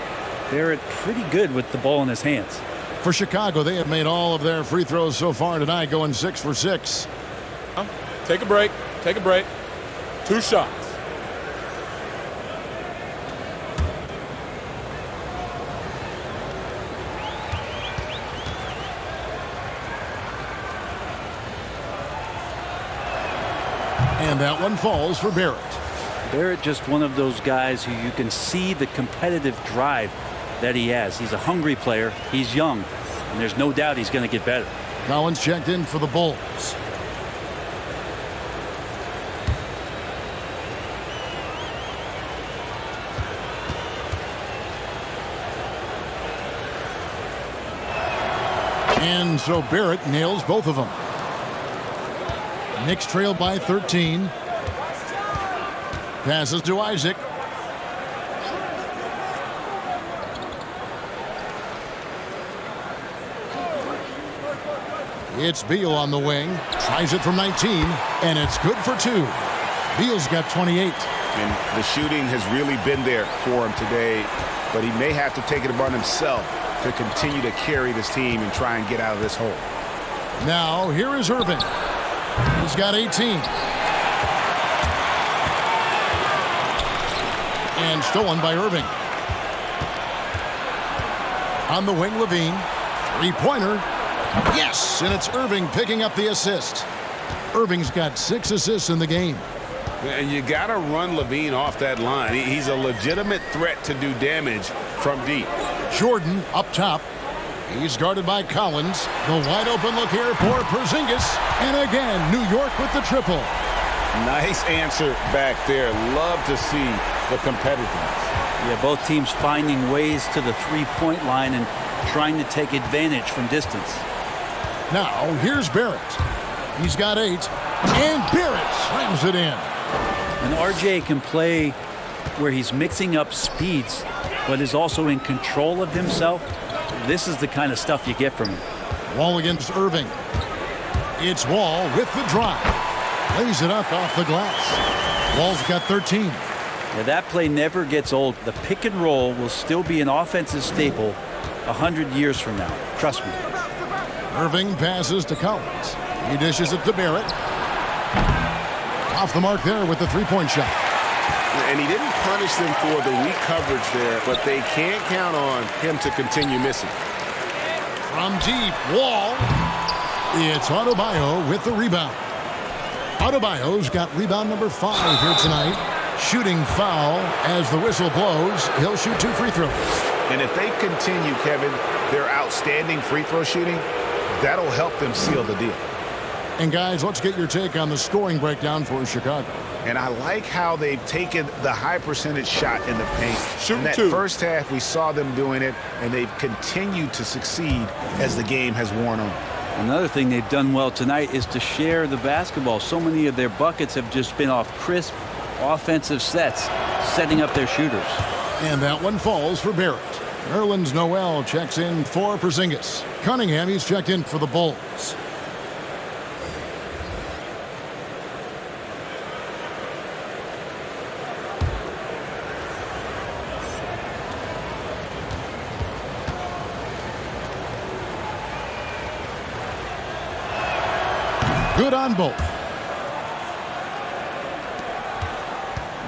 Speaker 4: Barrett pretty good with the ball in his hands.
Speaker 1: For Chicago, they have made all of their free throws so far tonight, going 6 for 6.
Speaker 5: Take a break. Take a break. 2 shots.
Speaker 1: And that one falls for Barrett.
Speaker 4: Barrett, just one of those guys who you can see the competitive drive that he has. He's a hungry player. He's young, and there's no doubt he's going to get better.
Speaker 1: Collins checked in for the Bulls. And so Barrett nails both of them. Knicks trail by 13. Passes to Isaac. It's Beal on the wing. Tries it from 19, and it's good for 2. Beal's got 28.
Speaker 2: And the shooting has really been there for him today, but he may have to take it upon himself to continue to carry this team and try and get out of this hole.
Speaker 1: Now, here is Irving. He's got 18. And stolen by Irving. On the wing, Levine. Three-pointer. Yes! And it's Irving picking up the assist. Irving's got 6 assists in the game.
Speaker 2: And you got to run Levine off that line. He's a legitimate threat to do damage from deep.
Speaker 1: Jordan up top. He's guarded by Collins. The wide open look here for Porzingis. And again, New York with the triple.
Speaker 2: Nice answer back there. Love to see the competitiveness.
Speaker 4: Yeah, both teams finding ways to the three-point line and trying to take advantage from distance.
Speaker 1: Now, here's Barrett. He's got 8. And Barrett slams it in.
Speaker 4: And RJ can play where he's mixing up speeds, but is also in control of himself. This is the kind of stuff you get from him.
Speaker 1: Wall against Irving. It's Wall with the drive. Lays it up off the glass. Wall's got 13.
Speaker 4: Yeah, that play never gets old. The pick and roll will still be an offensive staple 100 years from now. Trust me.
Speaker 1: Irving passes to Collins. He dishes it to Barrett. Off the mark there with the three-point shot.
Speaker 2: And he didn't punish them for the weak coverage there, but they can't count on him to continue missing.
Speaker 1: From deep, Wall. It's Adebayo with the rebound. Adebayo's got rebound number 5 here tonight. Shooting foul as the whistle blows. He'll shoot 2 free throws.
Speaker 2: And if they continue, Kevin, their outstanding free throw shooting, that'll help them seal the deal.
Speaker 1: And guys, let's get your take on the scoring breakdown for Chicago.
Speaker 2: And I like how they've taken the high percentage shot in the paint.
Speaker 5: Shooting
Speaker 2: in that
Speaker 5: 2.
Speaker 2: first half, we saw them doing it, and they've continued to succeed as the game has worn on.
Speaker 4: Another thing they've done well tonight is to share the basketball. So many of their buckets have just been off crisp offensive sets, setting up their shooters.
Speaker 1: And that one falls for Barrett. Nerlens Noel checks in for Porzingis. Cunningham, he's checked in for the Bulls. Good on both.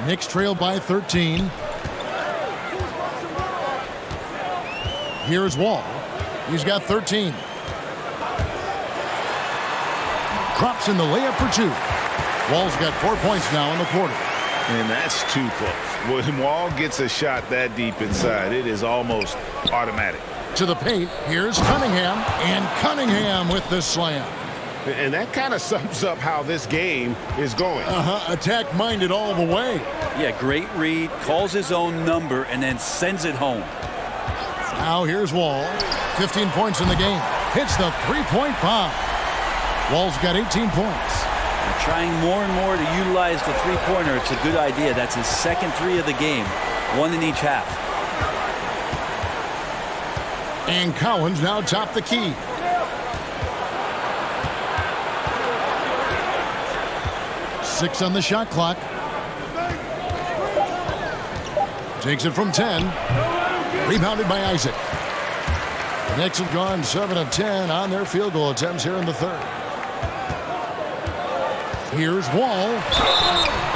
Speaker 1: Knicks trail by 13. Here's Wall. He's got 13. Drops in the layup for 2. Wall's got 4 points now in the quarter.
Speaker 2: And that's too close. When Wall gets a shot that deep inside, it is almost automatic.
Speaker 1: To the paint, here's Cunningham. And Cunningham with the slam.
Speaker 2: And that kind of sums up how this game is going.
Speaker 1: Attack-minded all the way.
Speaker 4: Yeah, great read, calls his own number, and then sends it home.
Speaker 1: Now here's Wall. 15 points in the game. Hits the three-point bomb. Wall's got 18 points.
Speaker 4: They're trying more and more to utilize the three-pointer. It's a good idea. That's his second 3 of the game. 1 in each half.
Speaker 1: And Collins now top the key. Six on the shot clock. Takes it from 10. Rebounded by Isaac. The Knicks have gone 7 of 10 on their field goal attempts here in the third. Here's Wall.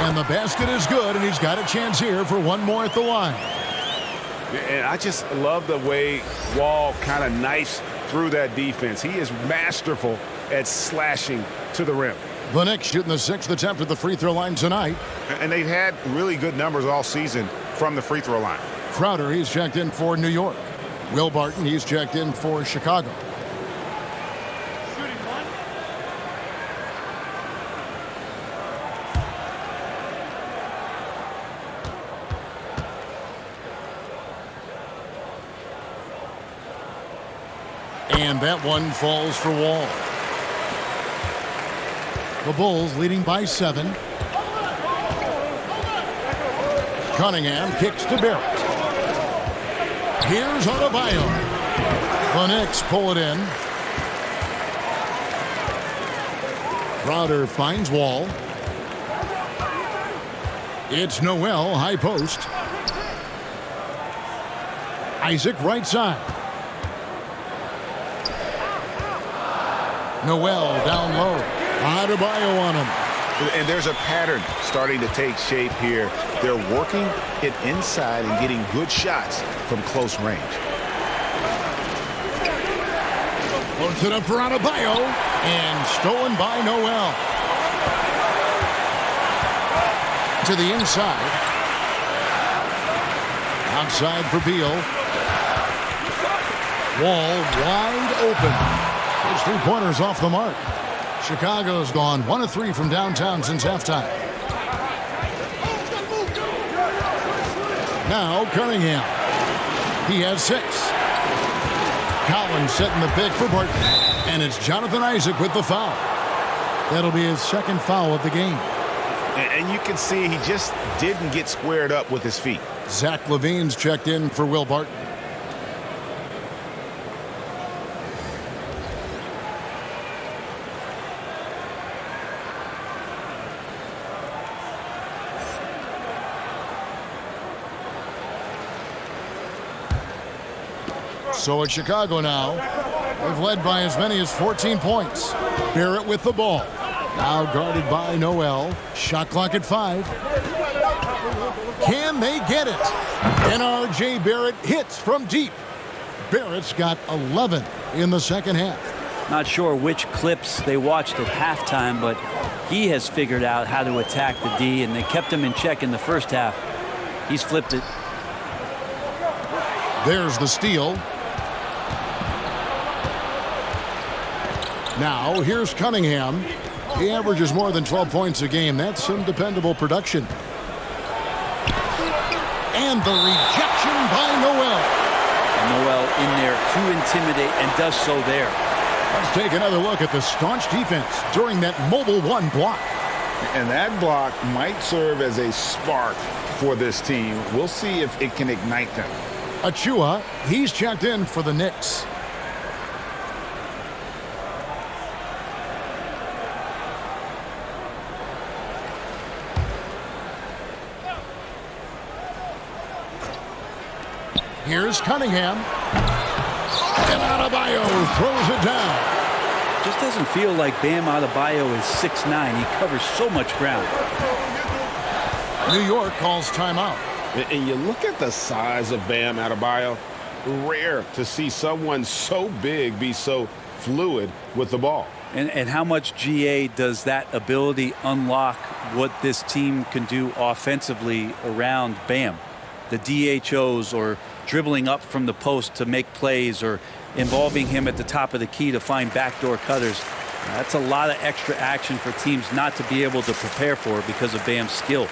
Speaker 1: And the basket is good, and he's got a chance here for one more at the line.
Speaker 2: And I just love the way Wall kind of knifes through that defense. He is masterful at slashing to the rim.
Speaker 1: The Knicks shooting the 6th attempt at the free throw line tonight.
Speaker 2: And they've had really good numbers all season from the free throw line.
Speaker 1: Crowder, he's checked in for New York. Will Barton, he's checked in for Chicago. And that one falls for Wall. The Bulls leading by 7. Cunningham kicks to Barrett. Here's Adebayo. The Knicks pull it in. Crowder finds Wall. It's Noel, high post. Isaac right side. Noel down low. Adebayo on him.
Speaker 2: And there's a pattern starting to take shape here. They're working it inside and getting good shots from close range.
Speaker 1: Puts it up for Adebayo. And stolen by Noel. To the inside. Outside for Beal. Wall wide open. His 3-pointers off the mark. Chicago's gone 1 of 3 from downtown since halftime. Now Cunningham. He has 6. Collins setting the pick for Barton. And it's Jonathan Isaac with the foul. That'll be his 2nd foul of the game.
Speaker 2: And you can see he just didn't get squared up with his feet.
Speaker 1: Zach Levine's checked in for Will Barton. So it's Chicago now. They've led by as many as 14 points. Barrett with the ball. Now guarded by Noel. Shot clock at 5. Can they get it? And R.J. Barrett hits from deep. Barrett's got 11 in the second half.
Speaker 4: Not sure which clips they watched at halftime, but he has figured out how to attack the D, and they kept him in check in the first half. He's flipped it.
Speaker 1: There's the steal. Now, here's Cunningham. He averages more than 12 points a game. That's some dependable production. And the rejection by Noel.
Speaker 4: Noel in there to intimidate and does so there.
Speaker 1: Let's take another look at the staunch defense during that mobile 1 block.
Speaker 2: And that block might serve as a spark for this team. We'll see if it can ignite them.
Speaker 1: Achua, he's checked in for the Knicks. Here's Cunningham. And Adebayo throws it down.
Speaker 4: Just doesn't feel like Bam Adebayo is 6'9". He covers so much ground.
Speaker 1: New York calls timeout.
Speaker 8: And you look at the size of Bam Adebayo. Rare to see someone so big be so fluid with the ball.
Speaker 4: And how much GA does that ability unlock what this team can do offensively around Bam? The DHOs or dribbling up from the post to make plays or involving him at the top of the key to find backdoor cutters. That's a lot of extra action for teams not to be able to prepare for because of Bam's skill.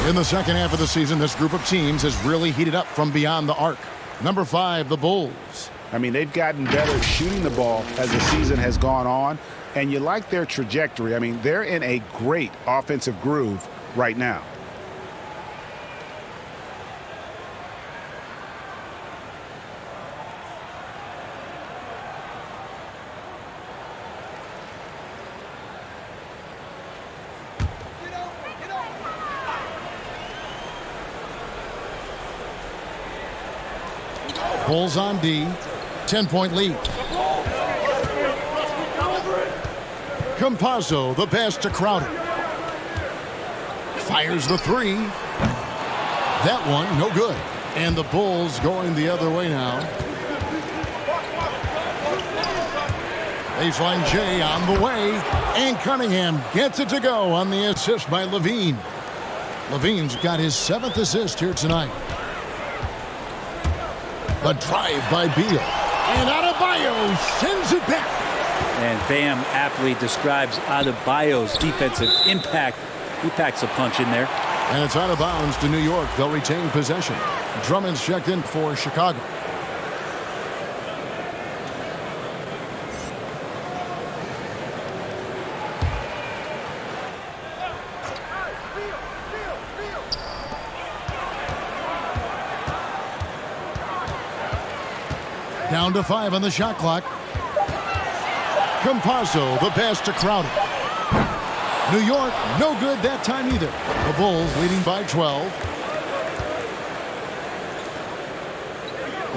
Speaker 1: In the second half of the season, this group of teams has really heated up from beyond the arc. Number 5, the Bulls.
Speaker 2: I mean, they've gotten better shooting the ball as the season has gone on, and you like their trajectory. I mean, they're in a great offensive groove right now.
Speaker 1: Bulls on D. 10-point lead. Campazzo, the pass to Crowder. Fires the 3. That one, no good. And the Bulls going the other way now. Baseline J on the way. And Cunningham gets it to go on the assist by Levine. Levine's got his 7th assist here tonight. The drive by Beal. And Adebayo sends it back.
Speaker 4: And Bam aptly describes Adebayo's defensive impact. He packs a punch in there.
Speaker 1: And it's out of bounds to New York. They'll retain possession. Drummond's checked in for Chicago. Down to 5 on the shot clock. Campazzo, the pass to Crowder. New York, no good that time either. The Bulls leading by 12.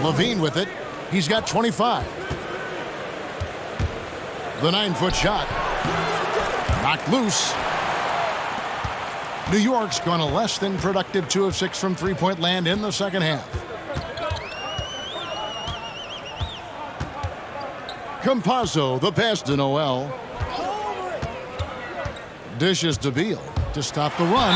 Speaker 1: Levine with it. He's got 25. The 9-foot shot. Knocked loose. New York's gone a less than productive 2 of 6 from three-point land in the second half. Campazzo, the pass to Noel. Dishes to Beal to stop the run.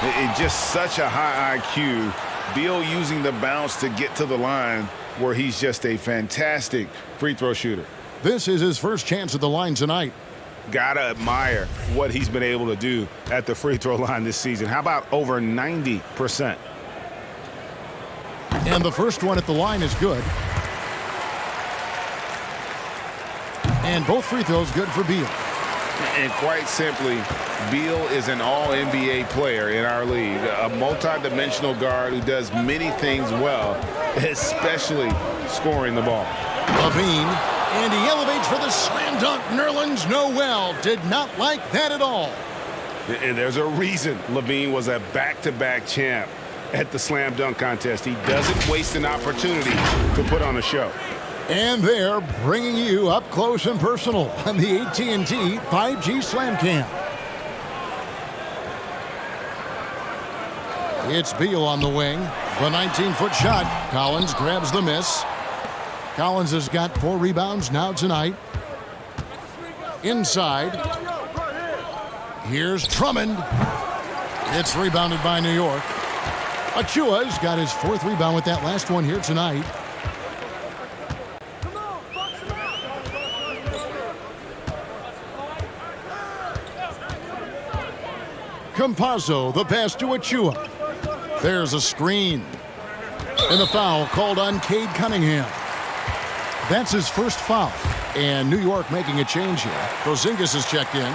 Speaker 8: It's just such a high IQ. Beal using the bounce to get to the line where he's just a fantastic free throw shooter.
Speaker 1: This is his first chance at the line tonight.
Speaker 2: Gotta admire what he's been able to do at the free throw line this season. How about over 90%?
Speaker 1: And the first one at the line is good. And both free throws good for Beal.
Speaker 2: And quite simply, Beal is an all-NBA player in our league, a multi-dimensional guard who does many things well, especially scoring the ball.
Speaker 1: Levine, and he elevates for the slam dunk. Nerlens Noel did not like that at all.
Speaker 2: And there's a reason Levine was a back-to-back champ at the slam dunk contest. He doesn't waste an opportunity to put on a show.
Speaker 1: And they're bringing you up close and personal on the AT&T 5G Slam Cam. It's Beal on the wing. The 19-foot shot. Collins grabs the miss. Collins has got 4 rebounds now tonight. Inside. Here's Drummond. It's rebounded by New York. Achua's got his 4th rebound with that last one here tonight. Campazzo, the pass to Achua. There's a screen. And the foul called on Cade Cunningham. That's his first foul. And New York making a change here. Porzingis is checked in.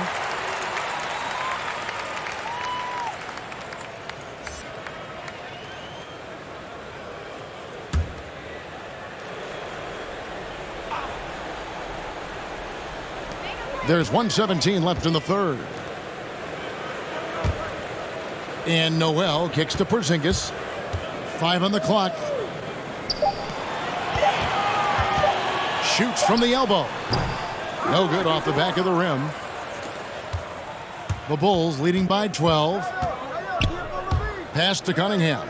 Speaker 1: There's 1:17 left in the third. And Noel kicks to Porzingis. 5 on the clock. Shoots from the elbow. No good off the back of the rim. The Bulls leading by 12. Pass to Cunningham.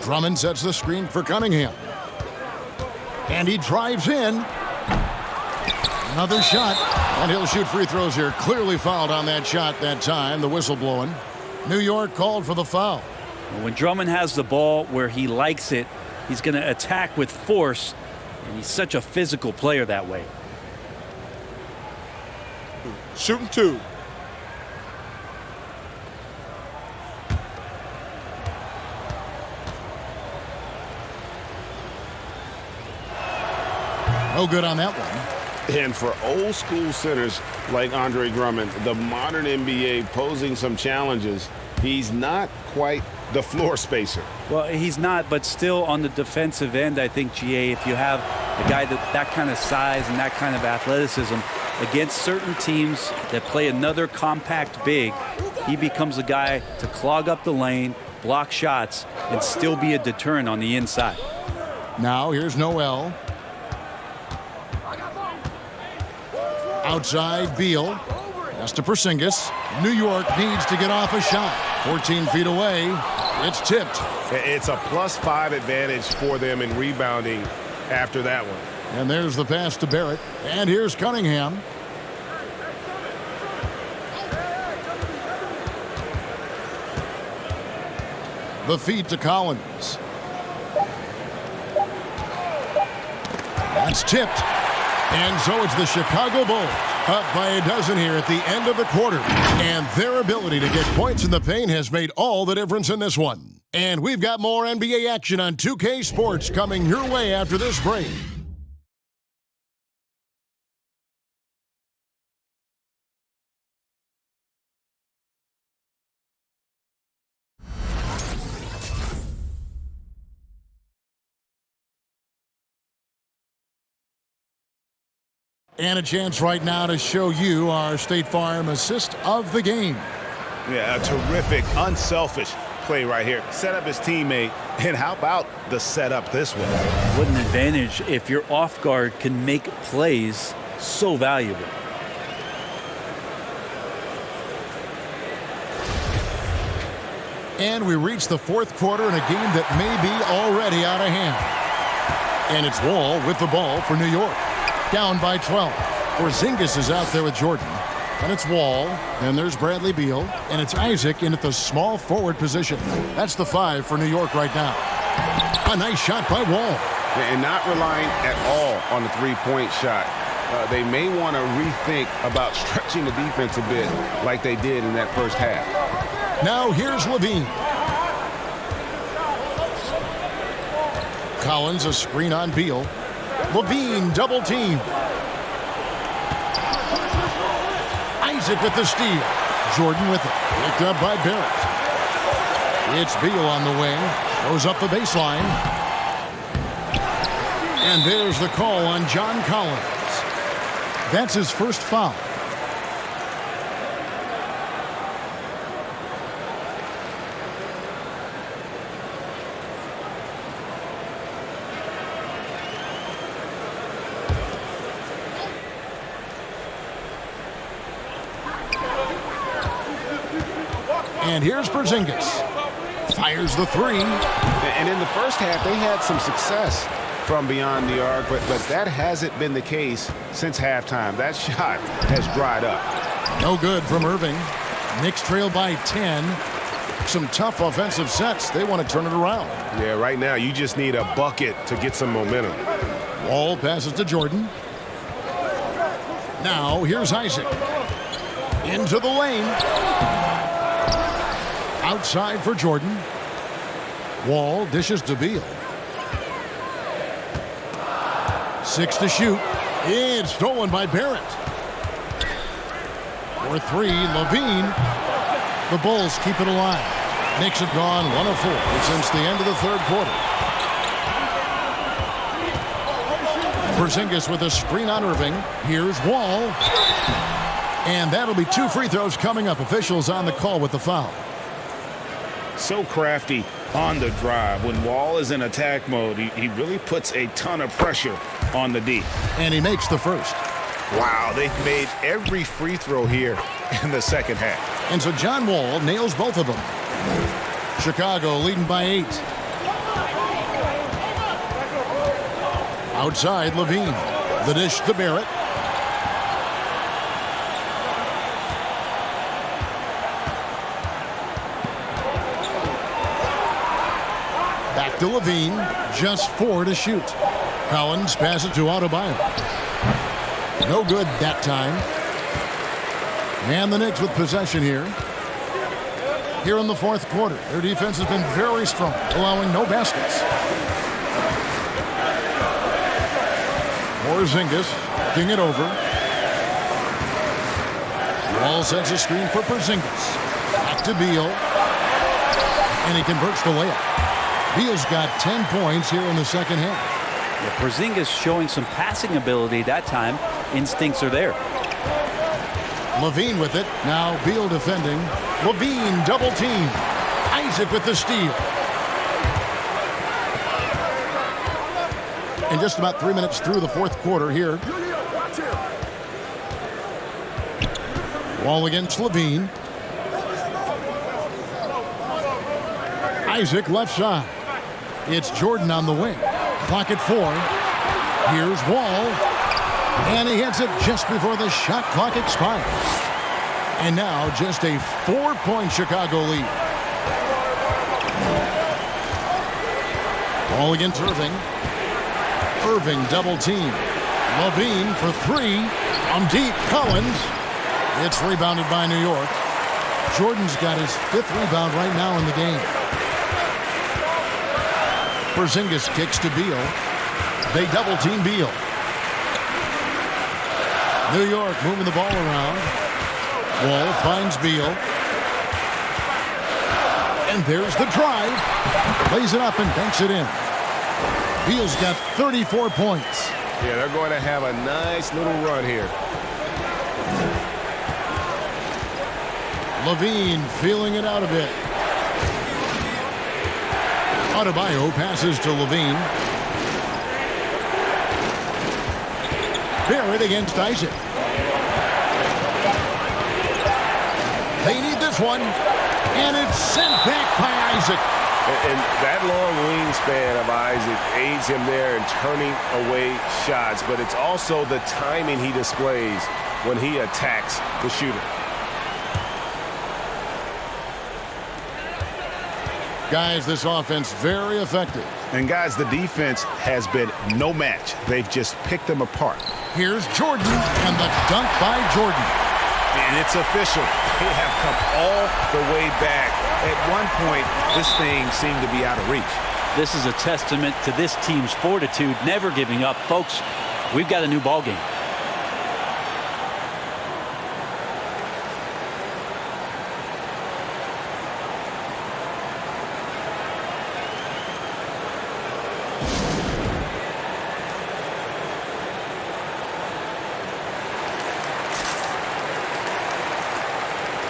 Speaker 1: Drummond sets the screen for Cunningham. And he drives in. Another shot. And he'll shoot free throws here. Clearly fouled on that shot that time. The whistle blowing. New York called for the foul.
Speaker 4: When Drummond has the ball where he likes it, he's going to attack with force. And he's such a physical player that way.
Speaker 5: Shooting 2.
Speaker 1: No good on that one.
Speaker 8: And for old school centers like Andre Drummond, the modern NBA posing some challenges, he's not quite the floor spacer.
Speaker 4: Well, he's not, but still on the defensive end, I think, GA, if you have a guy that kind of size and that kind of athleticism against certain teams that play another compact big, he becomes a guy to clog up the lane, block shots, and still be a deterrent on the inside.
Speaker 1: Now here's Noel. Outside, Beal. Pass to Porzingis. New York needs to get off a shot. 14 feet away. It's tipped.
Speaker 8: It's a +5 advantage for them in rebounding after that one.
Speaker 1: And there's the pass to Barrett. And here's Cunningham. The feed to Collins. That's tipped. And so it's the Chicago Bulls up by a dozen here at the end of the quarter. And their ability to get points in the paint has made all the difference in this one. And we've got more NBA action on 2K Sports coming your way after this break. And a chance right now to show you our State Farm assist of the game.
Speaker 2: Yeah, a terrific, unselfish play right here. Set up his teammate, and how about the setup this way?
Speaker 4: What an advantage if your off guard can make plays so valuable.
Speaker 1: And we reach the fourth quarter in a game that may be already out of hand. And it's Wall with the ball for New York. Down by 12. Porzingis is out there with Jordan. And it's Wall. And there's Bradley Beal. And it's Isaac in at the small forward position. That's the 5 for New York right now. A nice shot by Wall.
Speaker 2: And not relying at all on the three-point shot. They may want to rethink about stretching the defense a bit like they did in that first half.
Speaker 1: Now here's Levine. Collins, a screen on Beal. Levine double team. Isaac with the steal. Jordan with it. Picked up by Barrett. It's Beal on the wing. Goes up the baseline. And there's the call on John Collins. That's his first foul. And here's Porzingis. Fires the 3.
Speaker 2: And in the first half, they had some success from beyond the arc, but that hasn't been the case since halftime. That shot has dried up.
Speaker 1: No good from Irving. Knicks trail by 10. Some tough offensive sets. They want to turn it around.
Speaker 8: Yeah, right now you just need a bucket to get some momentum.
Speaker 1: Wall passes to Jordan. Now here's Isaac. Into the lane. Outside for Jordan. Wall dishes to Beal. 6 to shoot. It's stolen by Barrett. For 3, Levine. The Bulls keep it alive. Knicks have gone 1 of 4 since the end of the third quarter. Porzingis with a screen on Irving. Here's Wall. And that'll be 2 free throws coming up. Officials on the call with the foul.
Speaker 2: So crafty on the drive. When Wall is in attack mode, he really puts a ton of pressure on the D.
Speaker 1: And he makes the first.
Speaker 2: Wow, they've made every free throw here in the second half.
Speaker 1: And so John Wall nails both of them. Chicago leading by 8. Outside, Levine. The dish to Barrett. Back to Levine. Just 4 to shoot. Collins passes to Adebayo. No good that time. And the Knicks with possession here. Here in the fourth quarter. Their defense has been very strong, allowing no baskets. Porzingis looking it over. Wall sets a screen for Porzingis. Back to Beal. And he converts the layup. Beal's got 10 points here in the second half.
Speaker 4: Yeah, Porzingis showing some passing ability that time. Instincts are there.
Speaker 1: Levine with it. Now Beal defending. Levine double team. Isaac with the steal. And just about 3 minutes through the fourth quarter here. Wall against Levine. Isaac left side. It's Jordan on the wing. Clock at 4. Here's Wall. And he hits it just before the shot clock expires. And now just a 4-point Chicago lead. Wall against Irving. Irving double team. Levine for 3. From deep, Collins. It's rebounded by New York. Jordan's got his 5th rebound right now in the game. Porzingis kicks to Beal. They double team Beal. New York moving the ball around. Wall finds Beal. And there's the drive. Lays it up and banks it in. Beal's got 34 points.
Speaker 8: Yeah, they're going to have a nice little run here.
Speaker 1: Levine feeling it out a bit. Adebayo passes to Levine. Barrett against Isaac. They need this one. And it's sent back by Isaac.
Speaker 8: And that long wingspan of Isaac aids him there in turning away shots. But it's also the timing he displays when he attacks the shooter.
Speaker 1: Guys, this offense very effective.
Speaker 2: And guys, the defense has been no match. They've just picked them apart.
Speaker 1: Here's Jordan and the dunk by Jordan.
Speaker 2: And it's official. They have come all the way back. At one point, this thing seemed to be out of reach.
Speaker 4: This is a testament to this team's fortitude, never giving up. Folks, we've got a new ball game.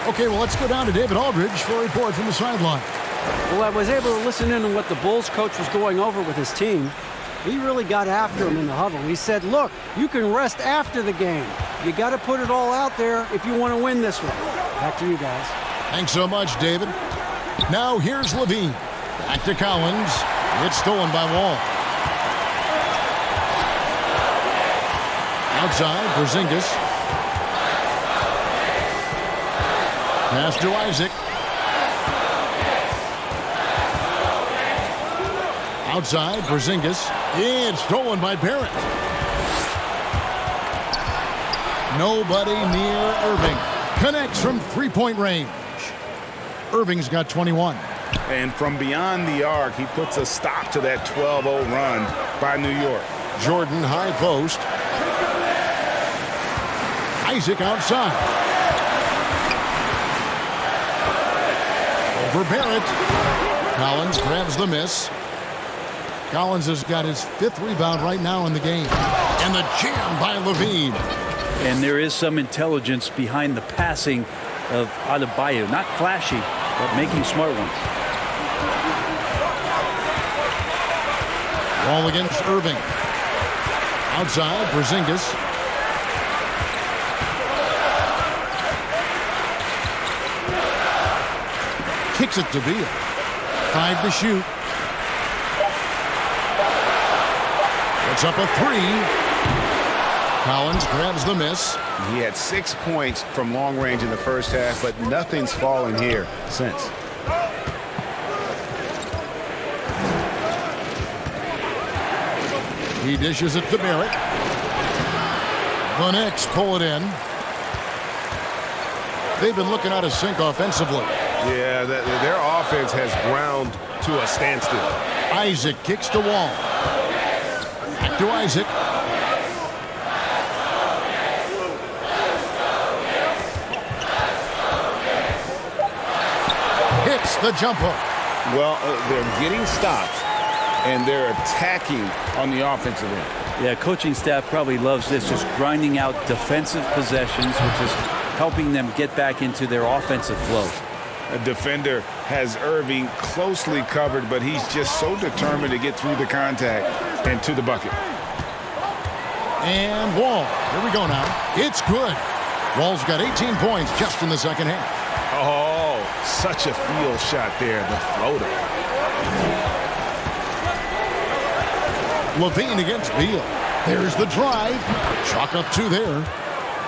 Speaker 1: Okay, well, let's go down to David Aldridge for a report from the sideline.
Speaker 3: Well, I was able to listen in on what the Bulls coach was going over with his team. He really got after him in the huddle. He said, look, you can rest after the game. You got to put it all out there if you want to win this one. Back to you guys.
Speaker 1: Thanks so much, David. Now here's Levine. Back to Collins. It's stolen by Wall. Outside, Porzingis. Pass to Isaac. Outside, Porzingis. It's stolen by Barrett. Nobody near Irving. Connects from three-point range. Irving's got 21.
Speaker 2: And from beyond the arc, he puts a stop to that 12-0 run by New York.
Speaker 1: Jordan high post. Isaac outside. Over Barrett. Collins grabs the miss. Collins has got his 5th rebound right now in the game. And the jam by Levine.
Speaker 4: And there is some intelligence behind the passing of Adebayo. Not flashy, but making smart ones.
Speaker 1: Ball against Irving. Outside, Porzingis. Kicks it to Beal. 5 to shoot. It's up a 3. Collins grabs the miss.
Speaker 2: He had 6 points from long range in the first half, but nothing's fallen here since.
Speaker 1: He dishes it to Barrett. The Knicks pull it in. They've been looking out of sync offensively.
Speaker 8: Yeah, their offense has ground to a standstill.
Speaker 1: Isaac kicks to Wall. Back to Isaac. the jump hook.
Speaker 2: Well, they're getting stops, and they're attacking on the offensive end.
Speaker 4: Yeah, coaching staff probably loves this, just grinding out defensive possessions, which is helping them get back into their offensive flow.
Speaker 2: A defender has Irving closely covered, but he's just so determined to get through the contact and to the bucket.
Speaker 1: And Wall. Here we go now. It's good. Wall's got 18 points just in the second half.
Speaker 2: Oh, such a field shot there, the floater.
Speaker 1: Levine against Beal. There's the drive. Chalk up 2 there.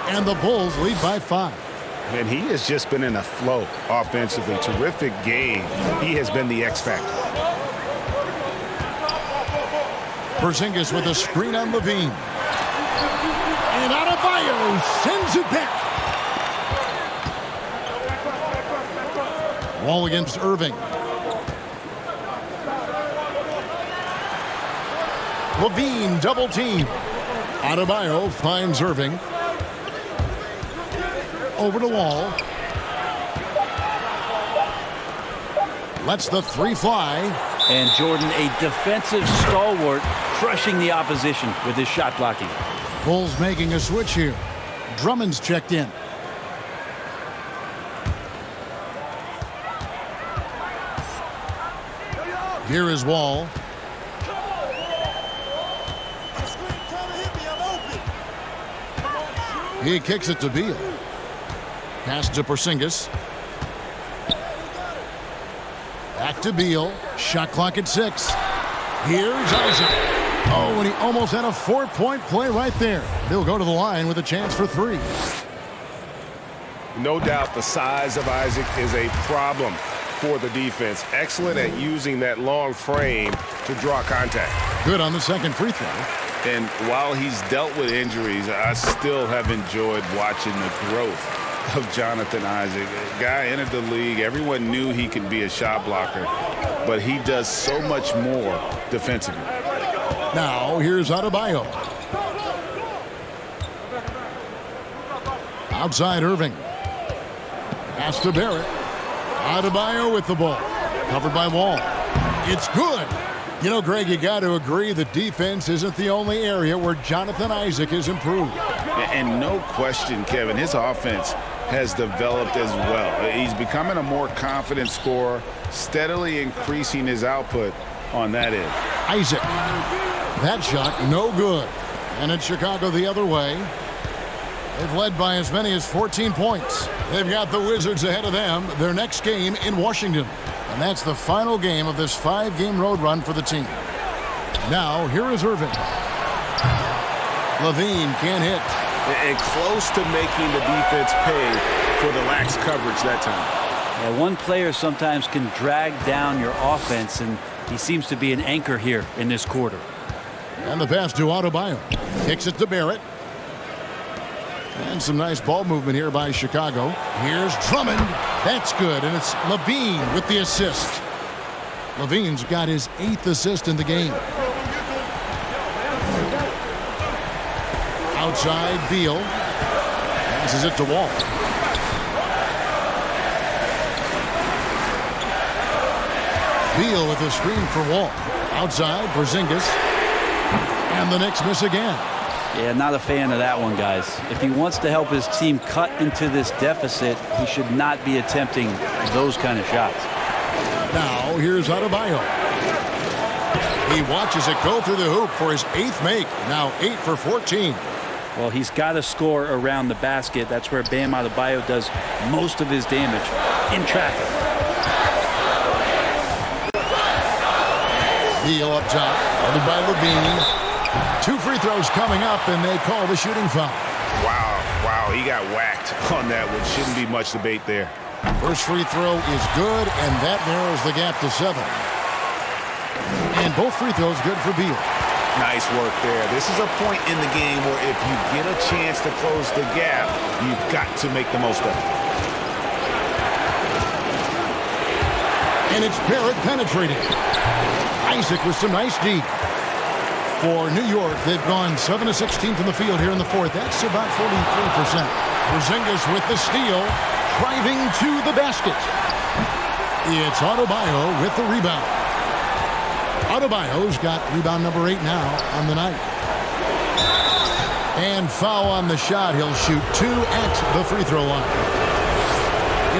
Speaker 1: And the Bulls lead by 5.
Speaker 2: And he has just been in a flow offensively. Terrific game. He has been the X factor.
Speaker 1: Porzingis with a screen on Levine. And Adebayo sends it back. Wall against Irving. Levine double team. Adebayo finds Irving. Over to Wall. Lets the 3 fly.
Speaker 4: And Jordan, a defensive stalwart, crushing the opposition with his shot blocking.
Speaker 1: Bulls making a switch here. Drummond's checked in. Here is Wall. He kicks it to Beal. Pass to Porzingis. Back to Beal. Shot clock at 6. Here's Isaac. Oh, and he almost had a 4-point play right there. He'll go to the line with a chance for 3.
Speaker 8: No doubt the size of Isaac is a problem for the defense. Excellent at using that long frame to draw contact.
Speaker 1: Good on the second free throw.
Speaker 2: And while he's dealt with injuries, I still have enjoyed watching the growth of Jonathan Isaac. A guy entered the league. Everyone knew he could be a shot blocker, but he does so much more defensively.
Speaker 1: Now, here's Adebayo. Outside Irving. Pass to Barrett. Adebayo with the ball. Covered by Wall. It's good. You know, Greg, you got to agree that defense isn't the only area where Jonathan Isaac has improved.
Speaker 2: And no question, Kevin, his offense has developed as well. He's becoming a more confident scorer, steadily increasing his output on that end.
Speaker 1: Isaac. That shot, no good. And it's Chicago the other way. They've led by as many as 14 points. They've got the Wizards ahead of them. Their next game in Washington. And that's the final game of this 5-game road run for the team. Now, here is Irving. Levine can't hit.
Speaker 2: And close to making the defense pay for the lax coverage that time.
Speaker 4: Yeah, one player sometimes can drag down your offense, and he seems to be an anchor here in this quarter.
Speaker 1: And the pass to Adebayo. Kicks it to Barrett. And some nice ball movement here by Chicago. Here's Drummond. That's good, and it's Levine with the assist. Levine's got his 8th assist in the game. Outside, Beal. Passes it to Wall. Beal with the screen for Wall. Outside, Porzingis. And the Knicks miss again.
Speaker 4: Yeah, not a fan of that one, guys. If he wants to help his team cut into this deficit, he should not be attempting those kind of shots.
Speaker 1: Now, here's Adebayo. He watches it go through the hoop for his 8th make. Now 8 for 14.
Speaker 4: Well, he's got to score around the basket. That's where Bam Adebayo does most of his damage, in traffic.
Speaker 1: Beal up top, guarded by Levine. 2 free throws coming up, and they call the shooting foul.
Speaker 2: Wow, he got whacked on that one. Shouldn't be much debate there.
Speaker 1: First free throw is good, and that narrows the gap to 7. And both free throws good for Beal.
Speaker 2: Nice work there. This is a point in the game where if you get a chance to close the gap, you've got to make the most of it.
Speaker 1: And it's Barrett penetrating. Isaac with some nice D. For New York, they've gone 7 of 16 from the field here in the 4th. That's about 43%. Porzingis with the steal, driving to the basket. It's Adebayo with the rebound. Adebayo's got rebound number 8 now on the night. And foul on the shot. He'll shoot 2 at the free throw line.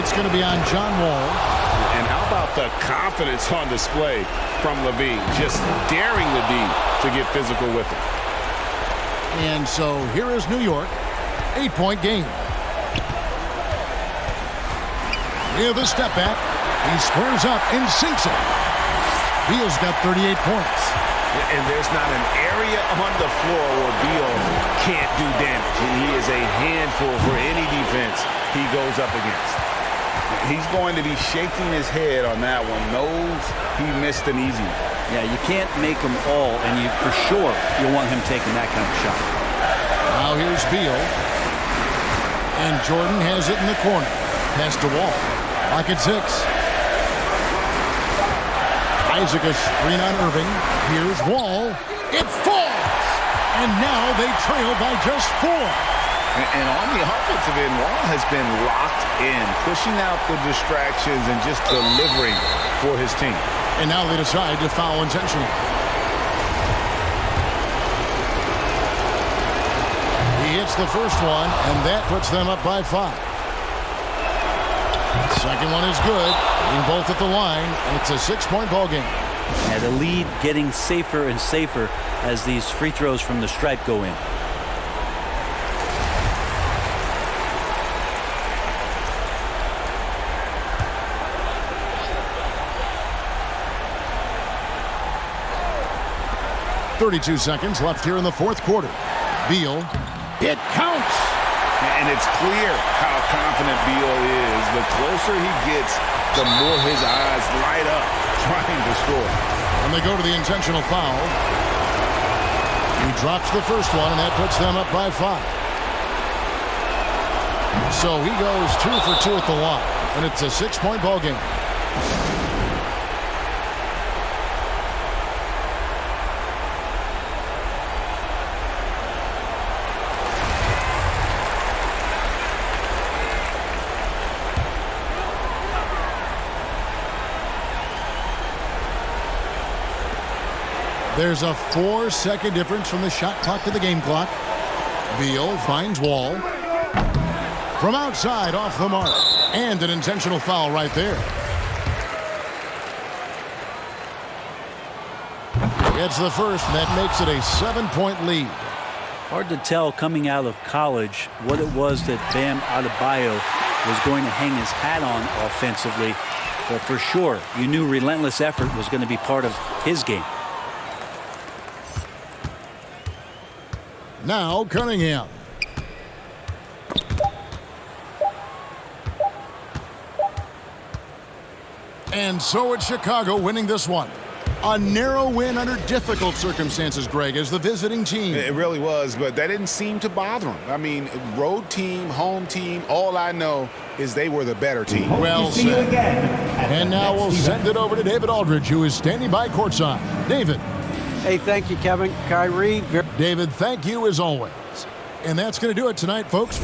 Speaker 1: It's going to be on John Wall.
Speaker 2: And how about the confidence on display from Levine? Just daring the D to get physical with it.
Speaker 1: And so here is New York. 8-point game. With a step back. He squares up and sinks it. Beal's got 38 points.
Speaker 2: And there's not an area on the floor where Beal can't do damage. He is a handful for any defense he goes up against. He's going to be shaking his head on that one. Knows he missed an easy one.
Speaker 4: Yeah, you can't make them all, and for sure you want him taking that kind of shot.
Speaker 1: Now here's Beal. And Jordan has it in the corner. Pass to Wall. Lock at 6. Isaac's screen on Irving. Here's Wall. It falls! And now they trail by just 4.
Speaker 2: And on the offensive end, Wall has been locked in, pushing out the distractions and just delivering for his team.
Speaker 1: And now they decide to foul intentionally. He hits the first one, and that puts them up by 5. Second one is good. Getting both at the line, and it's a 6-point ball game.
Speaker 4: And the lead getting safer and safer as these free throws from the stripe go in.
Speaker 1: .32 seconds left here in the fourth quarter. Beal. It counts!
Speaker 2: And it's clear how confident Beal is. The closer he gets, the more his eyes light up trying to score.
Speaker 1: And they go to the intentional foul. He drops the first one, and that puts them up by 5. So he goes 2 for 2 at the line, and it's a 6-point ball game. There's a 4-second difference from the shot clock to the game clock. Beal finds Wall. From outside, off the mark. And an intentional foul right there. It's the first, and that makes it a 7-point lead.
Speaker 4: Hard to tell coming out of college what it was that Bam Adebayo was going to hang his hat on offensively. But for sure, you knew relentless effort was going to be part of his game.
Speaker 1: Now Cunningham. And so it's Chicago winning this one. A narrow win under difficult circumstances, Greg, as the visiting team.
Speaker 2: It really was, but that didn't seem to bother him. I mean, road team, home team, all I know is they were the better team.
Speaker 1: Well said. And now we'll send it over to David Aldridge, who is standing by courtside. David.
Speaker 3: Hey, thank you, Kevin. Kyrie.
Speaker 1: David, thank you as always. And that's going to do it tonight, folks.